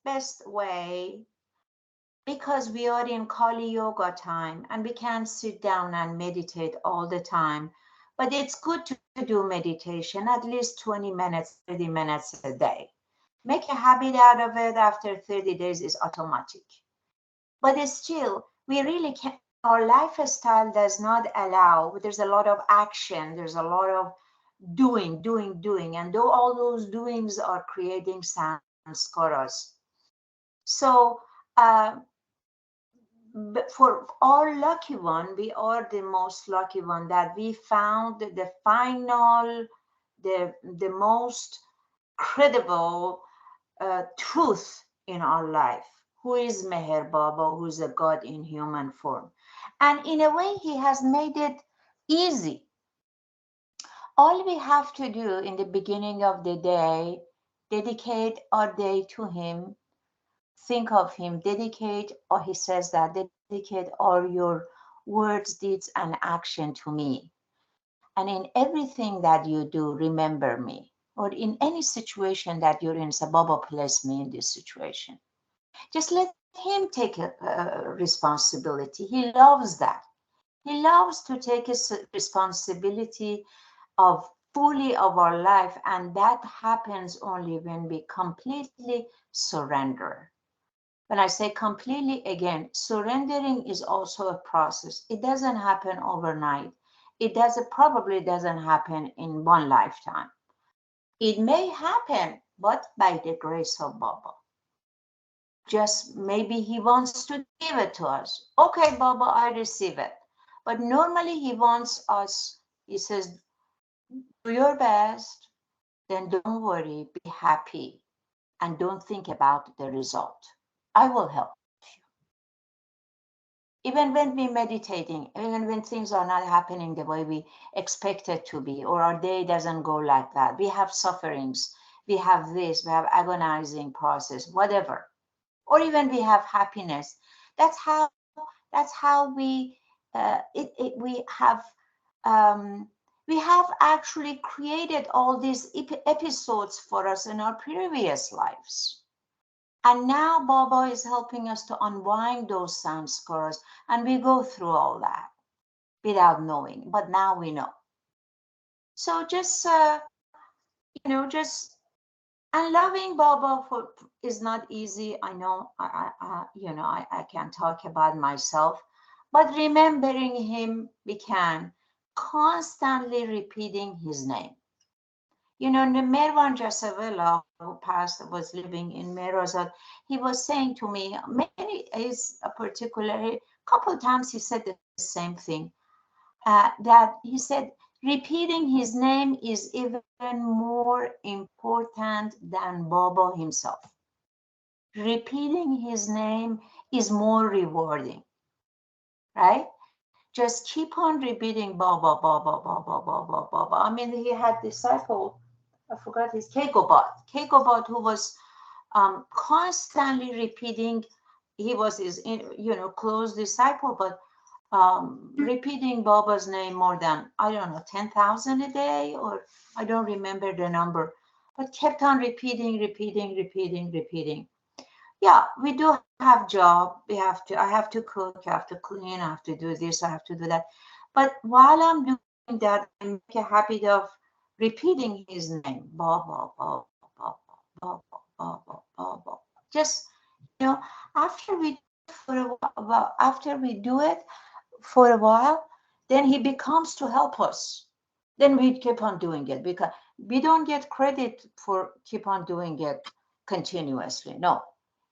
best way, because we are in Kali Yoga time and we can't sit down and meditate all the time, but it's good to do meditation at least 20 minutes, 30 minutes a day. Make a habit out of it. After 30 days is automatic. But it's still, we really can't, our lifestyle does not allow, there's a lot of action, there's a lot of doing, and though all those doings are creating samskaras. So for our lucky one, we are the most lucky one that we found the final, the most credible truth in our life, who is Meher Baba, who is a God in human form. And in a way, he has made it easy. All we have to do in the beginning of the day, dedicate our day to him, think of him, dedicate, or he says that, dedicate words, deeds, and action to me. And in everything that you do, remember me. Or in any situation that you're in, say, Baba, place me in this situation. Just let him take a responsibility. He loves that. He loves to take his responsibility of fully of our life, and that happens only when we completely surrender. When I say completely, again, surrendering is also a process. It doesn't happen overnight. It probably doesn't happen in one lifetime. It may happen, but by the grace of Baba. Just maybe he wants to give it to us. Okay, Baba, I receive it. But normally he wants us, he says, do your best, then don't worry, be happy, and don't think about the result. I will help you. Even when we're meditating, even when things are not happening the way we expect it to be, or our day doesn't go like that, we have sufferings, we have this, we have agonizing process, whatever, or even we have happiness. That's how um, we have actually created all these episodes for us in our previous lives. And now Baba is helping us to unwind those samskaras, and we go through all that without knowing, but now we know. So just, just, and loving Baba is not easy. I know, I can talk about myself, but remembering him, we can constantly repeating his name. Merwan Jasavella, who passed, was living in Merozat. He was saying to me, is a particular couple times he said the same thing. That he said repeating his name is even more important than Baba himself. Repeating his name is more rewarding, right? Just keep on repeating Baba, Baba, Baba, Baba, Baba. I mean, he had disciple, I forgot his Keikobat, who was constantly repeating. He was his, close disciple, but repeating Baba's name more than, I don't know, 10,000 a day, or I don't remember the number, but kept on repeating. Yeah, we do have job. I have to cook, I have to clean, I have to do this, I have to do that. But while I'm doing that, I make a habit of repeating his name. Baba, Baba, Baba, Baba, Baba, Baba. Just, after we do it for a while, then he becomes to help us. Then we keep on doing it, because we don't get credit for keep on doing it continuously. No,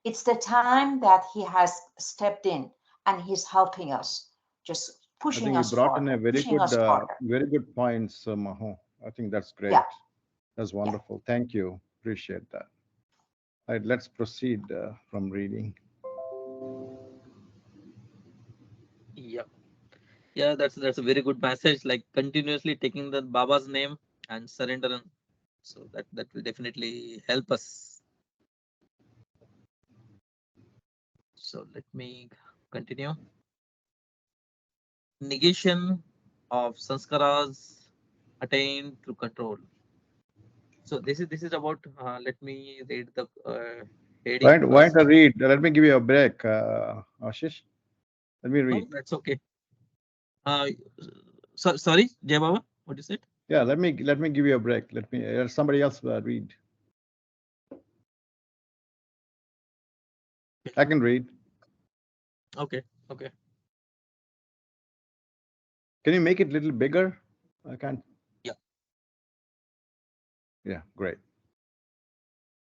it's the time that he has stepped in and he's helping us, just I pushing think you us brought in farther, a pushing us farther. very good points, Maho. I think that's great. Yeah, That's yeah. wonderful. Thank you. Appreciate that. All right, let's proceed from reading. Yeah, yeah, that's a very good message. Like continuously taking the Baba's name and surrender, so that will definitely help us. So let me continue. Negation of sanskaras attained through control. So this is about. Let me read the heading Why first. don't I read? Let me give you a break, Ashish. Let me No, read. that's okay. Uh, sorry, Jay Baba, what you said? Yeah, let me give you a break. Let somebody else read. I can read. Okay, okay. Can you make it a little bigger? I can't. Yeah. Yeah, great.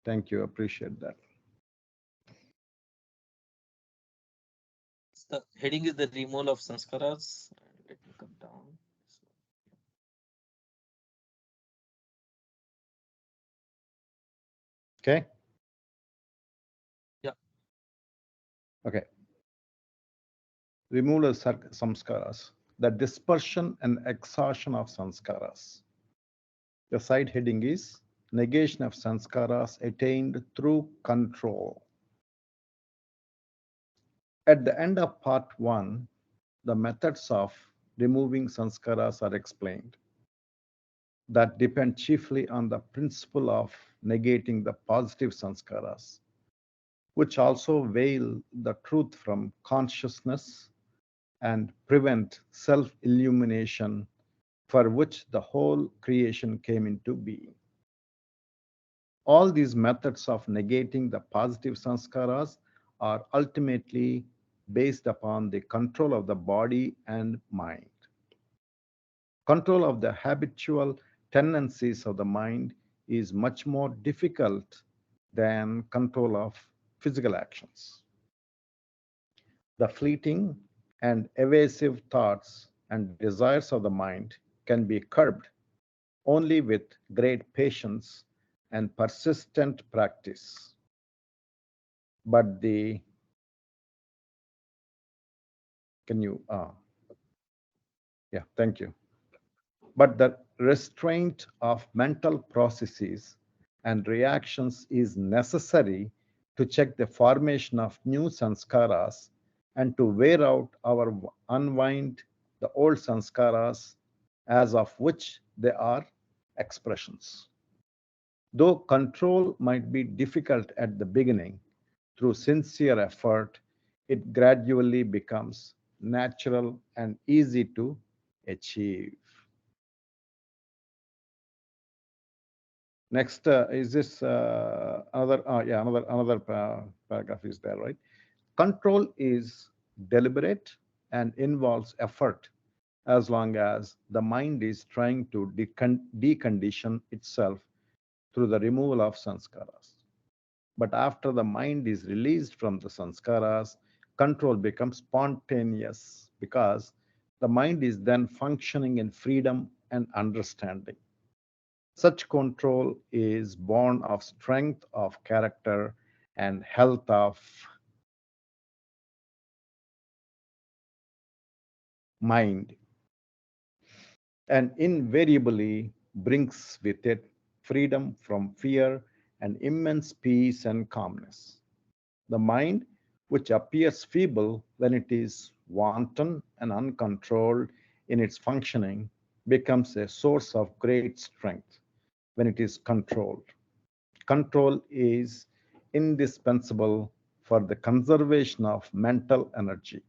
Thank you. Appreciate that. The heading is the removal of sanskaras. Let me come down. Okay. Yeah. Okay. Removal of samskaras. The dispersion and exhaustion of sanskaras. The side heading is negation of sanskaras attained through control. At the end of part 1, the methods of removing sanskaras are explained that depend chiefly on the principle of negating the positive sanskaras, which also veil the truth from consciousness and prevent self illumination for which the whole creation came into being. All these methods of negating the positive sanskaras are ultimately based upon the control of the body and mind. Control of the habitual tendencies of the mind is much more difficult than control of physical actions. The fleeting and evasive thoughts and desires of the mind can be curbed only with great patience and persistent practice. But the can you yeah, thank you. But the restraint of mental processes and reactions is necessary to check the formation of new sanskaras and to wear out or unwind the old sanskaras as of which they are expressions. Though control might be difficult at the beginning, through sincere effort, it gradually becomes natural and easy to achieve. Next is this another paragraph is there, right? Control is deliberate and involves effort as long as the mind is trying to decondition itself through the removal of sanskaras. But after the mind is released from the sanskaras, control becomes spontaneous because the mind is then functioning in freedom and understanding. Such control is born of strength of character and health of mind, and invariably brings with it freedom from fear and immense peace and calmness. The mind, which appears feeble when it is wanton and uncontrolled in its functioning, becomes a source of great strength when it is controlled. Control is indispensable for the conservation of mental energy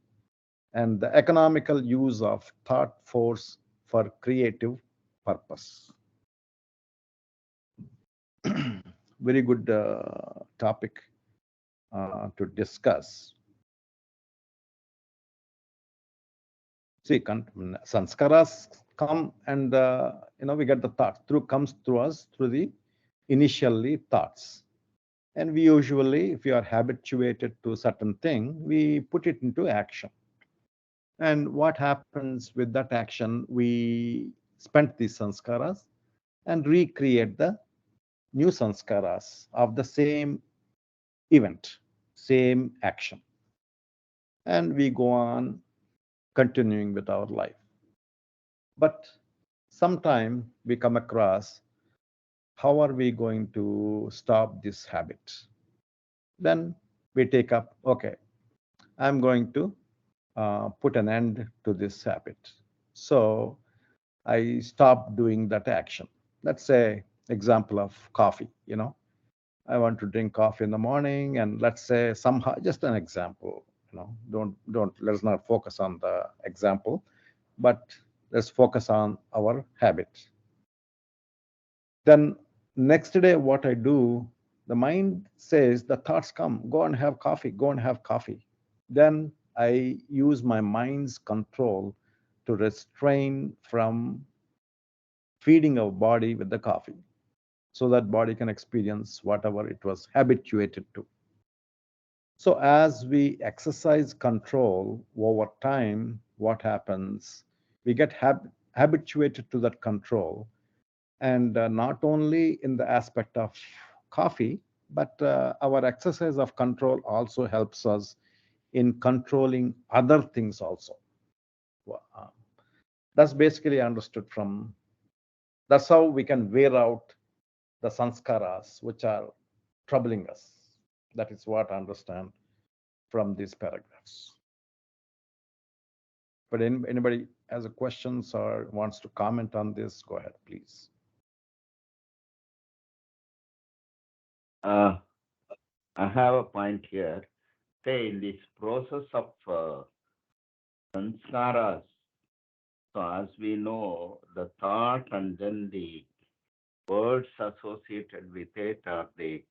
and the economical use of thought force for creative purpose. Very good topic to discuss. See, sanskaras come and we get the thought through comes through us through the initially thoughts, and we usually, if we are habituated to certain thing, we put it into action. And what happens with that action? We spent these sanskaras and recreate the new sanskaras of the same event, same action, and we go on continuing with our life. But sometime we come across, how are we going to stop this habit? Then we take up, okay, I'm going to put an end to this habit. So I stop doing that action. Let's say example of coffee, I want to drink coffee in the morning, and let's say somehow, just an example, don't let's not focus on the example, but let's focus on our habit. Then next day, what I do, the mind says, the thoughts come, go and have coffee, go and have coffee. Then I use my mind's control to restrain from feeding our body with the coffee so that body can experience whatever it was habituated to. So as we exercise control over time, what happens? We get habituated to that control, and not only in the aspect of coffee, but our exercise of control also helps us in controlling other things also. That's basically understood from, that's how we can wear out the sanskaras which are troubling us. That is what I understand from these paragraphs. But anybody has a questions or wants to comment on this, go ahead, please. Uh, I have a point here. Say in this process of sanskaras, so as we know, the thought and then the words associated with it, or the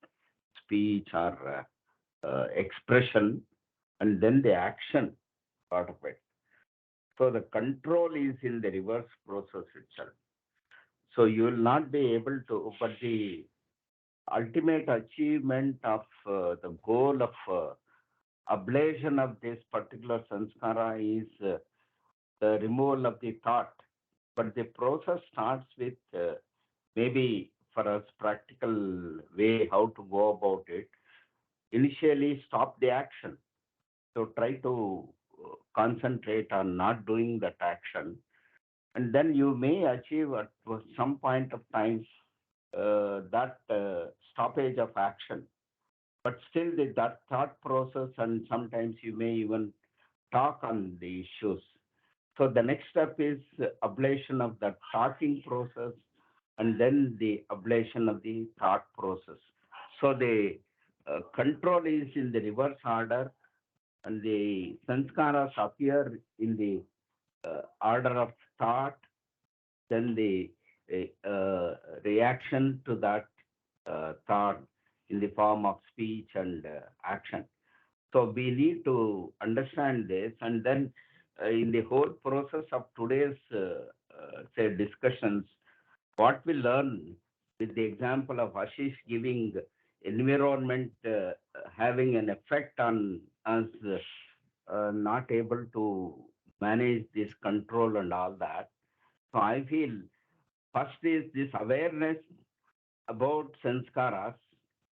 speech or expression, and then the action part of it. So the control is in the reverse process itself. So you will not be able to, but the ultimate achievement of the goal of ablation of this particular sanskara is the removal of the thought. But the process starts with maybe for us practical way how to go about it. Initially, stop the action. So try to concentrate on not doing that action, and then you may achieve at some point of time that stoppage of action. But still, that thought process, and sometimes you may even talk on the issues. So the next step is ablation of the talking process, and then the ablation of the thought process. So the control is in the reverse order, and the sanskaras appear in the order of thought, then the reaction to that thought in the form of speech and action. So we need to understand this, and then in the whole process of today's say discussions, what we learn with the example of Ashish giving environment having an effect on us, not able to manage this control and all that. So I feel first is this awareness about sanskaras,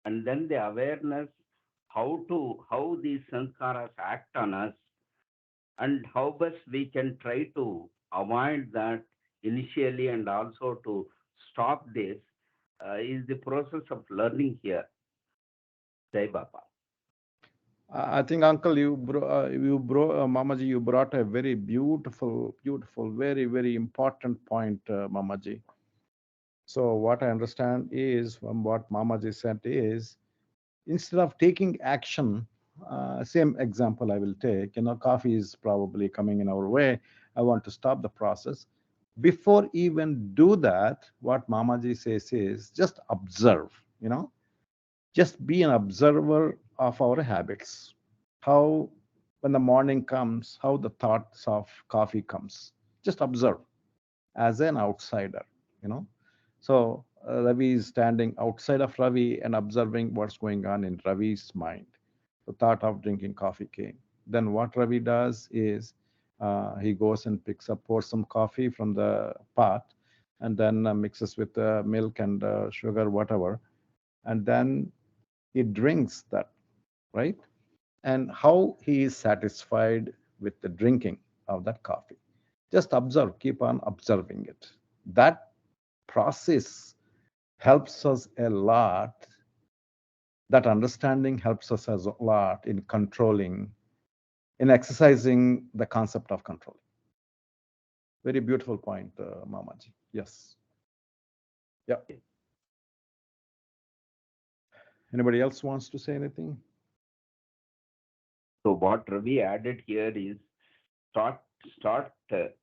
and then the awareness how these sanskaras act on us, and how best we can try to avoid that initially, and also to stop this is the process of learning here. Jai Baba. I think, Uncle, Mamaji, you brought a very beautiful, very, very important point, Mamaji. So what I understand is from what Mamaji said is, instead of taking action, same example I will take, coffee is probably coming in our way. I want to stop the process. Before even do that, what Mamaji says is just observe, just be an observer of our habits. How, when the morning comes, how the thoughts of coffee comes. Just observe as an outsider, you know. So Ravi is standing outside of Ravi and observing what's going on in Ravi's mind. The thought of drinking coffee came. Then what Ravi does is he goes and picks up, pours some coffee from the pot, and then mixes with milk and sugar, whatever, and then he drinks that, right? And how he is satisfied with the drinking of that coffee. Just observe, keep on observing it. That process helps us a lot. That understanding helps us a lot in controlling, in exercising the concept of control. Very beautiful point, Mamaji. Yes. Yeah. Anybody else wants to say anything? So what Ravi added here is start start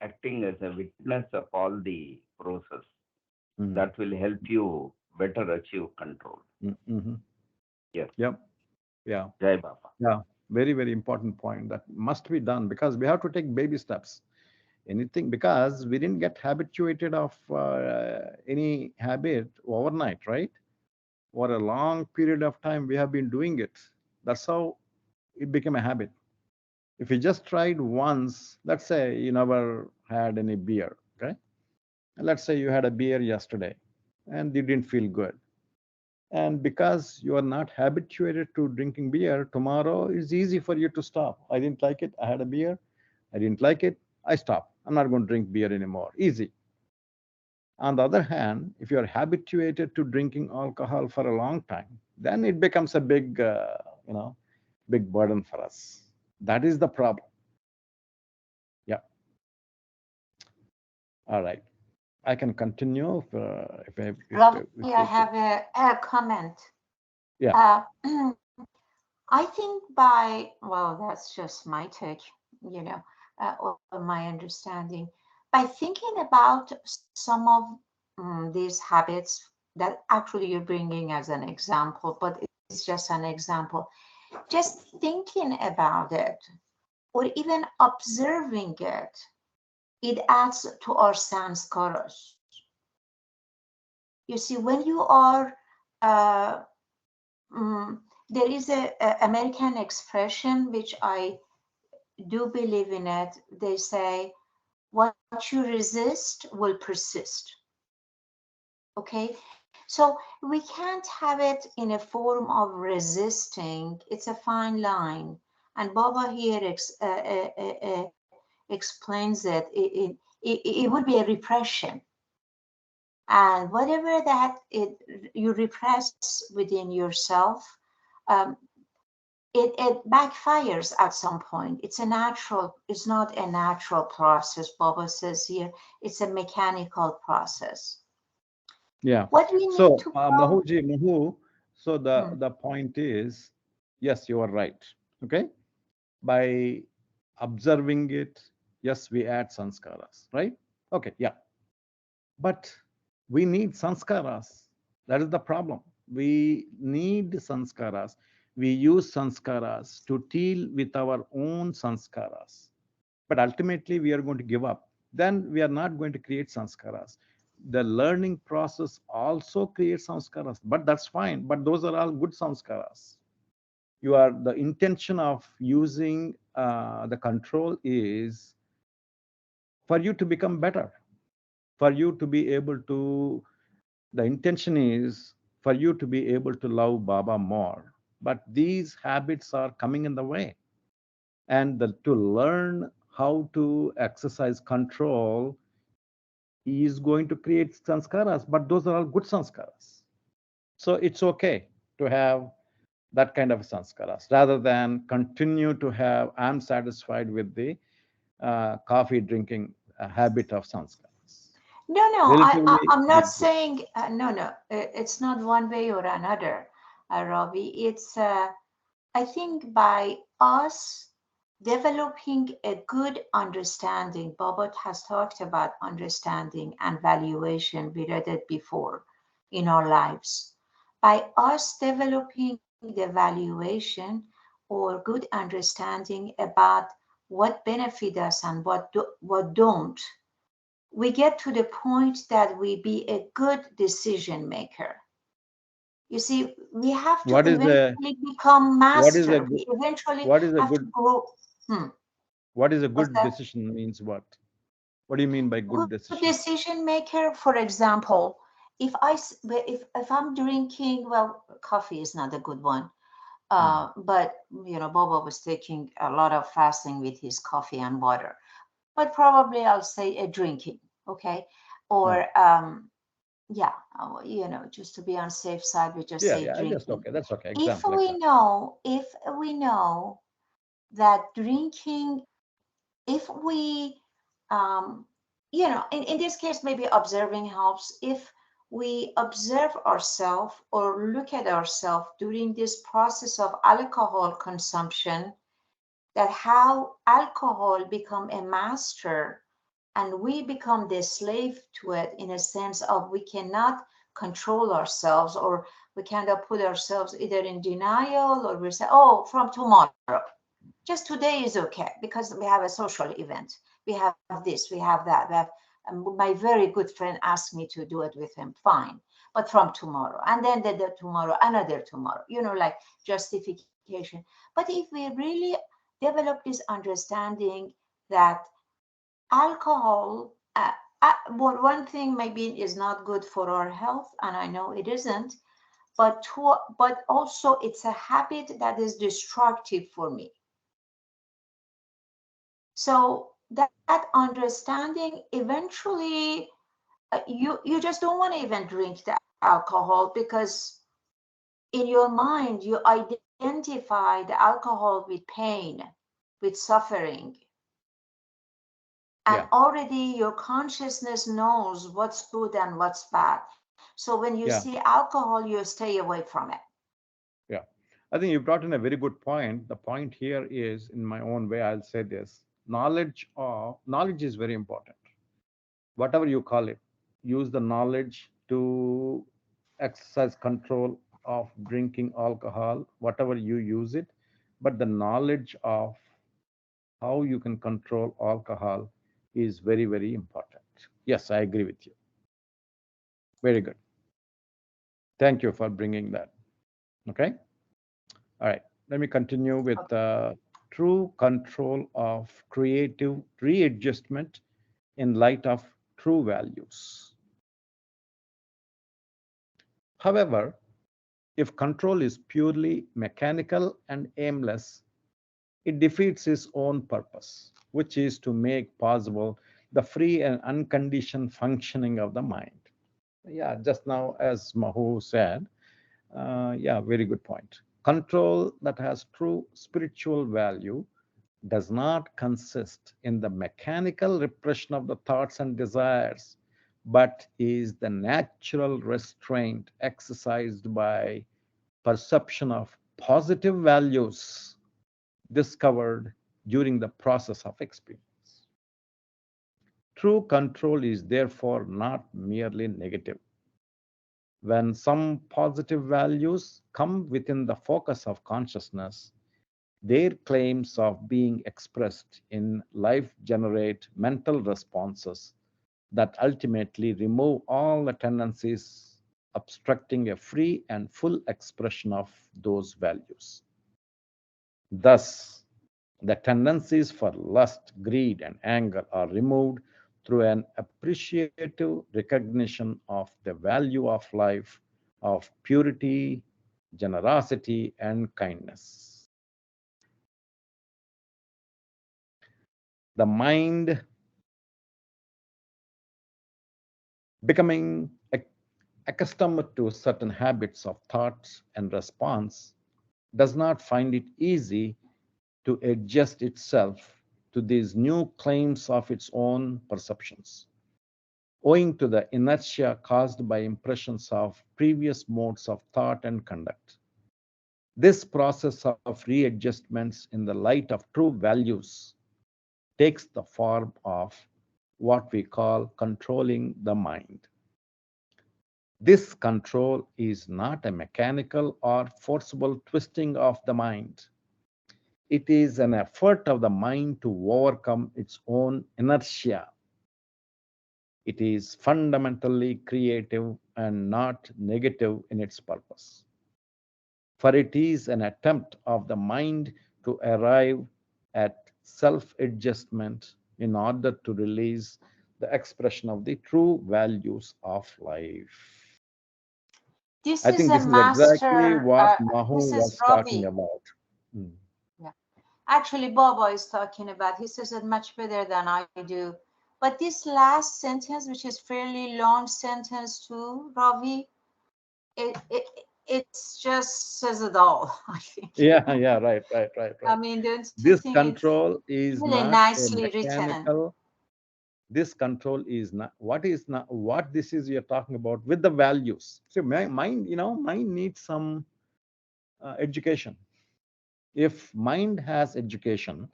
acting as a witness of all the process. Mm. That will help you better achieve control. Mm-hmm. Yes. Yep. Yeah. Jai Baba. Yeah. Very, very important point that must be done because we have to take baby steps. Anything because we didn't get habituated of any habit overnight, right? For a long period of time, we have been doing it. That's how it became a habit. If you just tried once, let's say you never had any beer, okay? And let's say you had a beer yesterday and you didn't feel good. And because you are not habituated to drinking beer, tomorrow it's easy for you to stop. I didn't like it. I had a beer. I didn't like it. I stop. I'm not going to drink beer anymore. Easy. On the other hand, if you are habituated to drinking alcohol for a long time, then it becomes a big, big burden for us. That is the problem. Yeah. All right. I can continue Ravi, I if have a comment. yeah. Uh, I think well, that's just my take, you know, or my understanding. By thinking about some of these habits that actually you're bringing as an example, but it's just an example, just thinking about it or even observing it, it adds to our sanskaras. You see, when you are, uh, mm, there is a American expression which I do believe in it. They say, what you resist will persist. Okay, so we can't have it in a form of resisting. It's a fine line, and Baba here explains it. It would be a repression, and whatever that you repress within yourself, um, it backfires at some point. It's not a natural process. Baba says here, it's a mechanical process. Yeah. What we need So, to go, Mahu, so hmm, the point is, yes, you are right. Okay. By observing it, yes, we add sanskaras, right? Okay. Yeah. But we need sanskaras. That is the problem. We need sanskaras. We use sanskaras to deal with our own sanskaras. But ultimately, we are going to give up. Then we are not going to create sanskaras. The learning process also creates sanskaras, but that's fine. But those are all good sanskaras. You are the intention of using the control is for you to become better, for you to be able to, the intention is for you to be able to love Baba more. But these habits are coming in the way. And to learn how to exercise control is going to create sanskaras, but those are all good sanskaras. So it's okay to have that kind of sanskaras rather than continue to have, I'm satisfied with the coffee drinking habit of sanskaras. no, Relatively, I'm it not is good. saying, no, it's not one way or another, Ravi. I think by us developing a good understanding, Baba has talked about understanding and valuation, we read it before in our lives. By us developing the valuation or good understanding about what benefit us and what don't, we get to the point that we be a good decision maker. You see, we have to What is a eventually become what is a master. good We eventually what is a have to good grow. Hmm, what is a what's good that? decision means what? What do you mean by good Good decision? decision maker. For example, if I'm drinking, well, coffee is not a good one. Hmm. But Boba was taking a lot of fasting with his coffee and water. But probably I'll say a drinking, okay? Or Oh, yeah, just to be on safe side, we just yeah, say yeah, just drinking. okay. That's okay. If Example, we example. know, if we know that drinking, if we, um, in this case, maybe observing helps. If we observe ourselves or look at ourselves during this process of alcohol consumption, that how alcohol become a master and we become the slave to it, in a sense of we cannot control ourselves, or we cannot put ourselves either in denial, or we say, oh, from tomorrow, just today is okay because we have a social event, we have this, we have that, we have, my very good friend asked me to do it with him, fine, but from tomorrow, and then the tomorrow, another tomorrow, like justification. But if we really develop this understanding that alcohol, one thing maybe is not good for our health, and I know it isn't, but also it's a habit that is destructive for me. So that understanding, eventually, you just don't want to even drink the alcohol, because in your mind you identify the alcohol with pain, with suffering. And Yeah, already your consciousness knows what's good and what's bad. So when you yeah, see alcohol, you stay away from it. yeah. I think you brought in a very good point. The point here is, in my own way, I'll say this: knowledge is very important. Whatever you call it, use the knowledge to exercise control of drinking alcohol, whatever you use it, but the knowledge of how you can control alcohol is very, very important. Yes, I agree with you. Very good. Thank you for bringing that. Okay. All right. Let me continue with true control of creative readjustment in light of true values. However, if control is purely mechanical and aimless, it defeats its own purpose, which is to make possible the free and unconditioned functioning of the mind. Yeah, just now, as Mahu said, yeah, very good point. Control that has true spiritual value does not consist in the mechanical repression of the thoughts and desires, but is the natural restraint exercised by perception of positive values discovered during the process of experience. True control is therefore not merely negative. When some positive values come within the focus of consciousness, their claims of being expressed in life generate mental responses that ultimately remove all the tendencies obstructing a free and full expression of those values. Thus, the tendencies for lust, greed, and anger are removed through an appreciative recognition of the value of life, of purity, generosity, and kindness. The mind becoming accustomed to certain habits of thoughts and response does not find it easy to adjust itself to these new claims of its own perceptions, owing to the inertia caused by impressions of previous modes of thought and conduct. This process of readjustments in the light of true values takes the form of what we call controlling the mind. This control is not a mechanical or forcible twisting of the mind. It is an effort of the mind to overcome its own inertia. It is fundamentally creative and not negative in its purpose. For it is an attempt of the mind to arrive at self adjustment in order to release the expression of the true values of life. This I is think a this is exactly master, what Mahu this is was talking Robbie. about. Hmm. Yeah. Actually, Baba is talking about, he says it much better than I do. But this last sentence, which is fairly long sentence too, Ravi, it's just says it all, I think. Yeah, yeah, right, right, right, I right. mean, don't you This think it's control is really not a nicely written? mechanical. This control is not what this is you're talking about with the values. So mind, mind needs some education. If mind has education,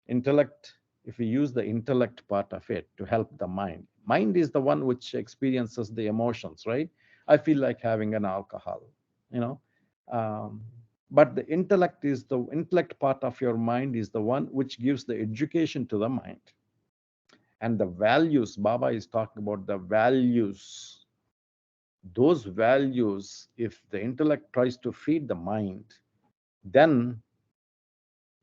intellect, if we use the intellect part of it to help the mind is the one which experiences the emotions, right? I feel like having an alcohol, you know. um, but the intellect part of your mind is the one which gives the education to the mind. And the values, Baba is talking about the values. Those values, if the intellect tries to feed the mind, then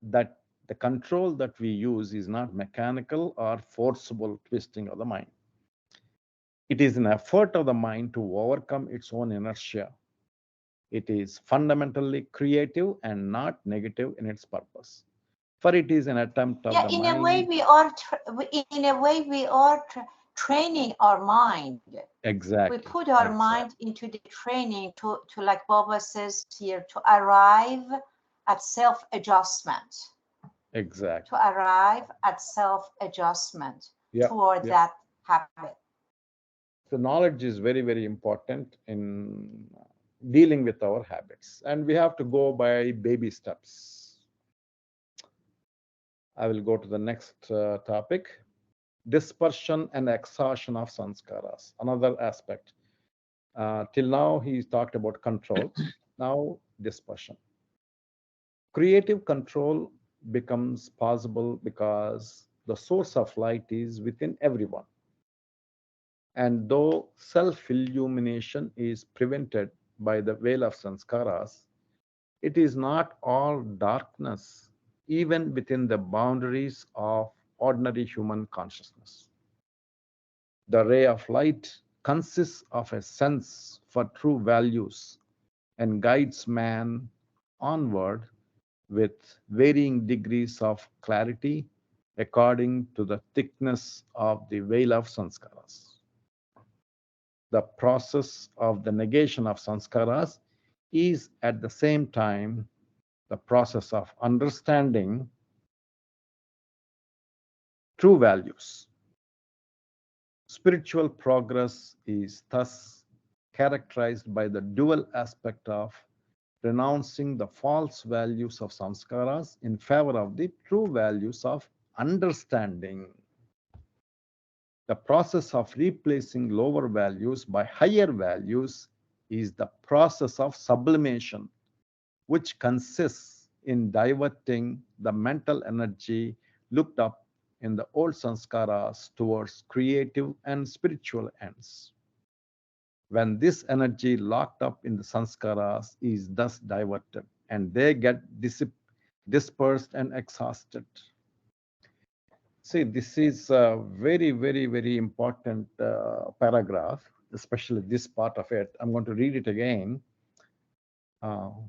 that the control that we use is not mechanical or forcible twisting of the mind. It is an effort of the mind to overcome its own inertia. It is fundamentally creative and not negative in its purpose. For it is an attempt of Yeah, the in a way mind. we are, in a way we are training our mind. We Exactly, put our exactly. mind into the training to like Baba says here, to arrive at self-adjustment. Exactly. to arrive at self adjustment Yeah. toward Yeah. that habit. So knowledge is very, very important in dealing with our habits, and we have to go by baby steps. I will go to the next topic: dispersion and exhaustion of sanskaras. Another aspect. Till now, he talked about control. Now, dispersion. Creative control becomes possible because the source of light is within everyone. And though self illumination is prevented by the veil of sanskaras, it is not all darkness, even within the boundaries of ordinary human consciousness. The ray of light consists of a sense for true values and guides man onward with varying degrees of clarity according to the thickness of the veil of sanskaras. The process of the negation of sanskaras is at the same time the process of understanding true values. Spiritual progress is thus characterized by the dual aspect of renouncing the false values of samskaras in favor of the true values of understanding. The process of replacing lower values by higher values is the process of sublimation, which consists in diverting the mental energy looked up in the old sanskaras towards creative and spiritual ends. When this energy locked up in the sanskaras is thus diverted and they get dispersed and exhausted. See, this is a very, very, very important paragraph, especially this part of it. I'm going to read it again.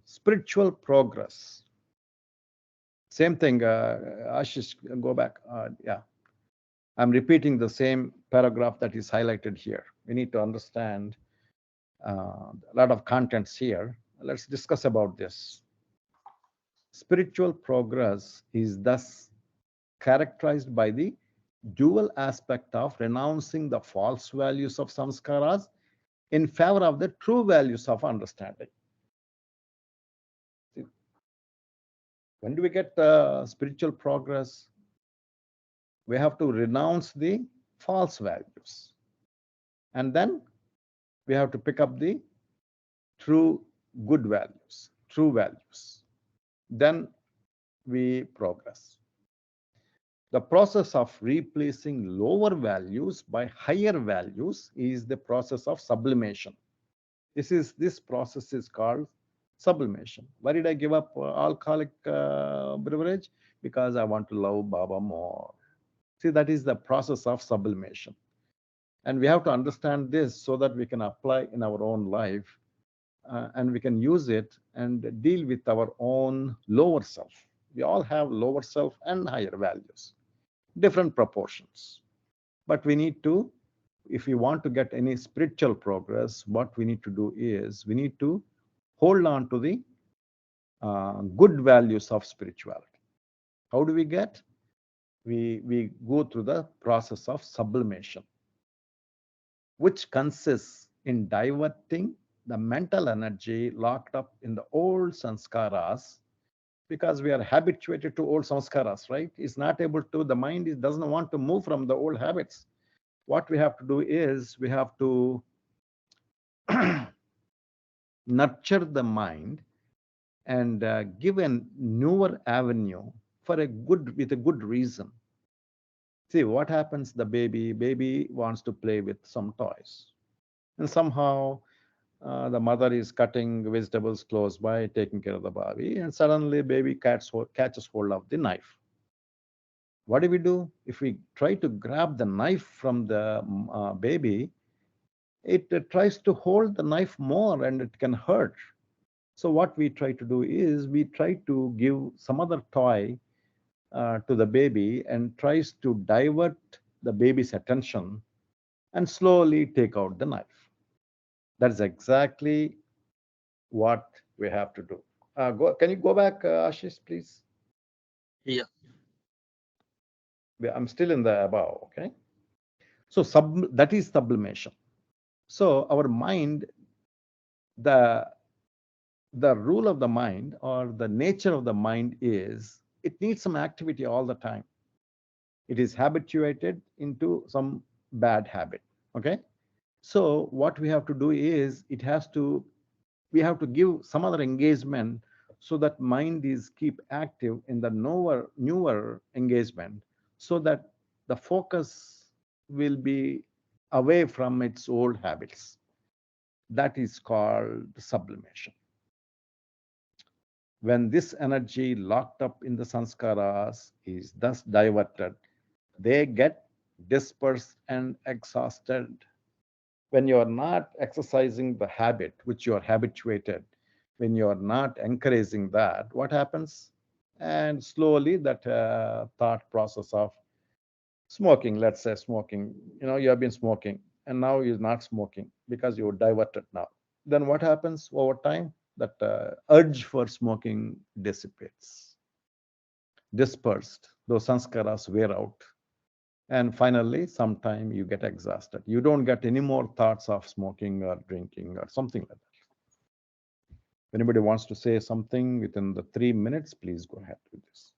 Spiritual progress. Same thing, Ashish, go back. Yeah, I'm repeating the same paragraph that is highlighted here. We need to understand a lot of contents here. Let's discuss about this. Spiritual progress is thus characterized by the dual aspect of renouncing the false values of samskaras in favor of the true values of understanding. See, when do we get spiritual progress? We have to renounce the false values. And then we have to pick up the true good values, true values. Then we progress. The process of replacing lower values by higher values is the process of sublimation. This process is called sublimation. Why did I give up alcoholic beverage? Because I want to love Baba more. See, that is the process of sublimation. And we have to understand this so that we can apply in our own life and we can use it and deal with our own lower self. We all have lower self and higher values, different proportions. But we need to, if we want to get any spiritual progress, what we need to do is we need to hold on to the good values of spirituality. How do we get? We go through the process of sublimation, which consists in diverting the mental energy locked up in the old sanskaras, because we are habituated to old sanskaras, right? It's not able to, the mind doesn't want to move from the old habits. What we have to do is we have to nurture the mind and give a newer avenue for a good, with a good reason. See what happens. The baby wants to play with some toys, and somehow the mother is cutting vegetables close by, taking care of the baby, and suddenly baby catches hold of the knife. What do we do? If we try to grab the knife from the baby, it tries to hold the knife more and it can hurt. So what we try to do is we try to give some other toy to the baby and tries to divert the baby's attention and slowly take out the knife. That's exactly what we have to do. Can you go back, Ashish, please? Yeah. I'm still in the above, okay? So that is sublimation. So our mind, the the rule of the mind or the nature of the mind is it needs some activity all the time. It is habituated into some bad habit. Okay. So what we have to do is we have to give some other engagement so that mind is keep active in the newer engagement so that the focus will be away from its old habits. That is called sublimation. When this energy locked up in the sanskaras is thus diverted, they get dispersed and exhausted. When you are not exercising the habit which you are habituated, when you are not encouraging that, what happens? And slowly that thought process of smoking, let's say smoking, you have been smoking and now you're not smoking because you're diverted now. Then what happens over time? That urge for smoking dissipates, dispersed. Those sanskaras wear out. And finally, sometime you get exhausted. You don't get any more thoughts of smoking or drinking or something like that. If anybody wants to say something within the 3 minutes, please go ahead with this.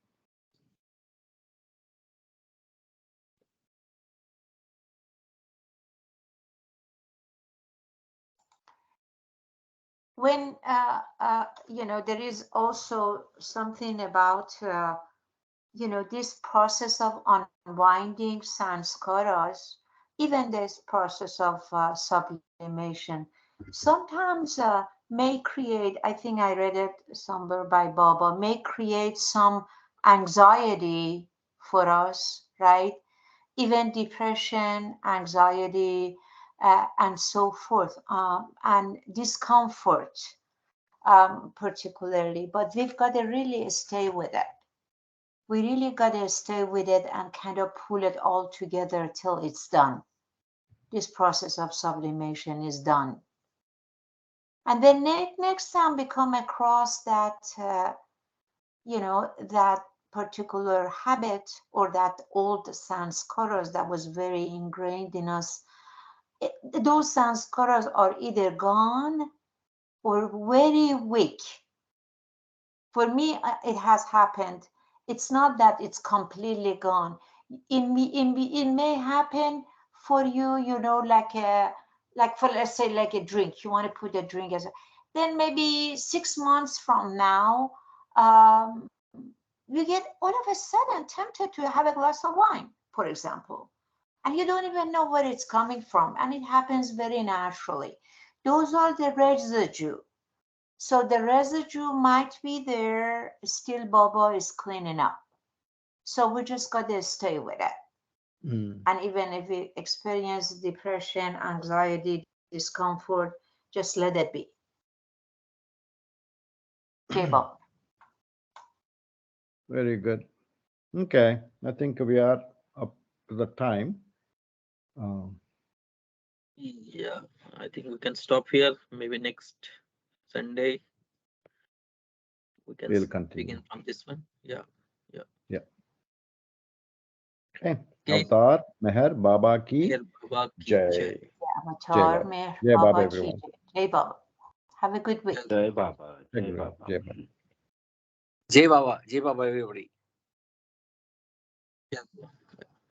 When there is also something about this process of unwinding sanskaras, even this process of sublimation, sometimes may create, I think I read it somewhere by Baba, may create some anxiety for us, right? Even depression, anxiety, and so forth, and discomfort, particularly. But we've got to really stay with it. We really got to stay with it and kind of pull it all together till it's done. This process of sublimation is done. And then next time we come across that, that particular habit or that old sanskaras that was very ingrained in us, those sanskaras are either gone or very weak. For me, it has happened. It's not that it's completely gone. It may happen for you, like for, let's say, like a drink. You want to put a drink then maybe 6 months from now, you get all of a sudden tempted to have a glass of wine, for example, and you don't even know where it's coming from, and it happens very naturally. Those are the residue. So the residue might be there, still Baba is cleaning up. So we just got to stay with it. And even if we experience depression, anxiety, discomfort, just let it be. Okay, Bob. Very good. Okay, I think we are up to the time. Yeah, I think we can stop here. Maybe next Sunday we can We'll continue. begin from this one. Yeah. Yeah. Okay. Okay. Avatar Meher Baba ki Here, Baba ki Jai. jai. Avatar Baba. Mehr Jai Baba, Baba Ki everyone. Jai Baba. Have a good week. Jai Baba. Jai Jai Baba. Jai Baba. Jai Baba, everybody. Yeah.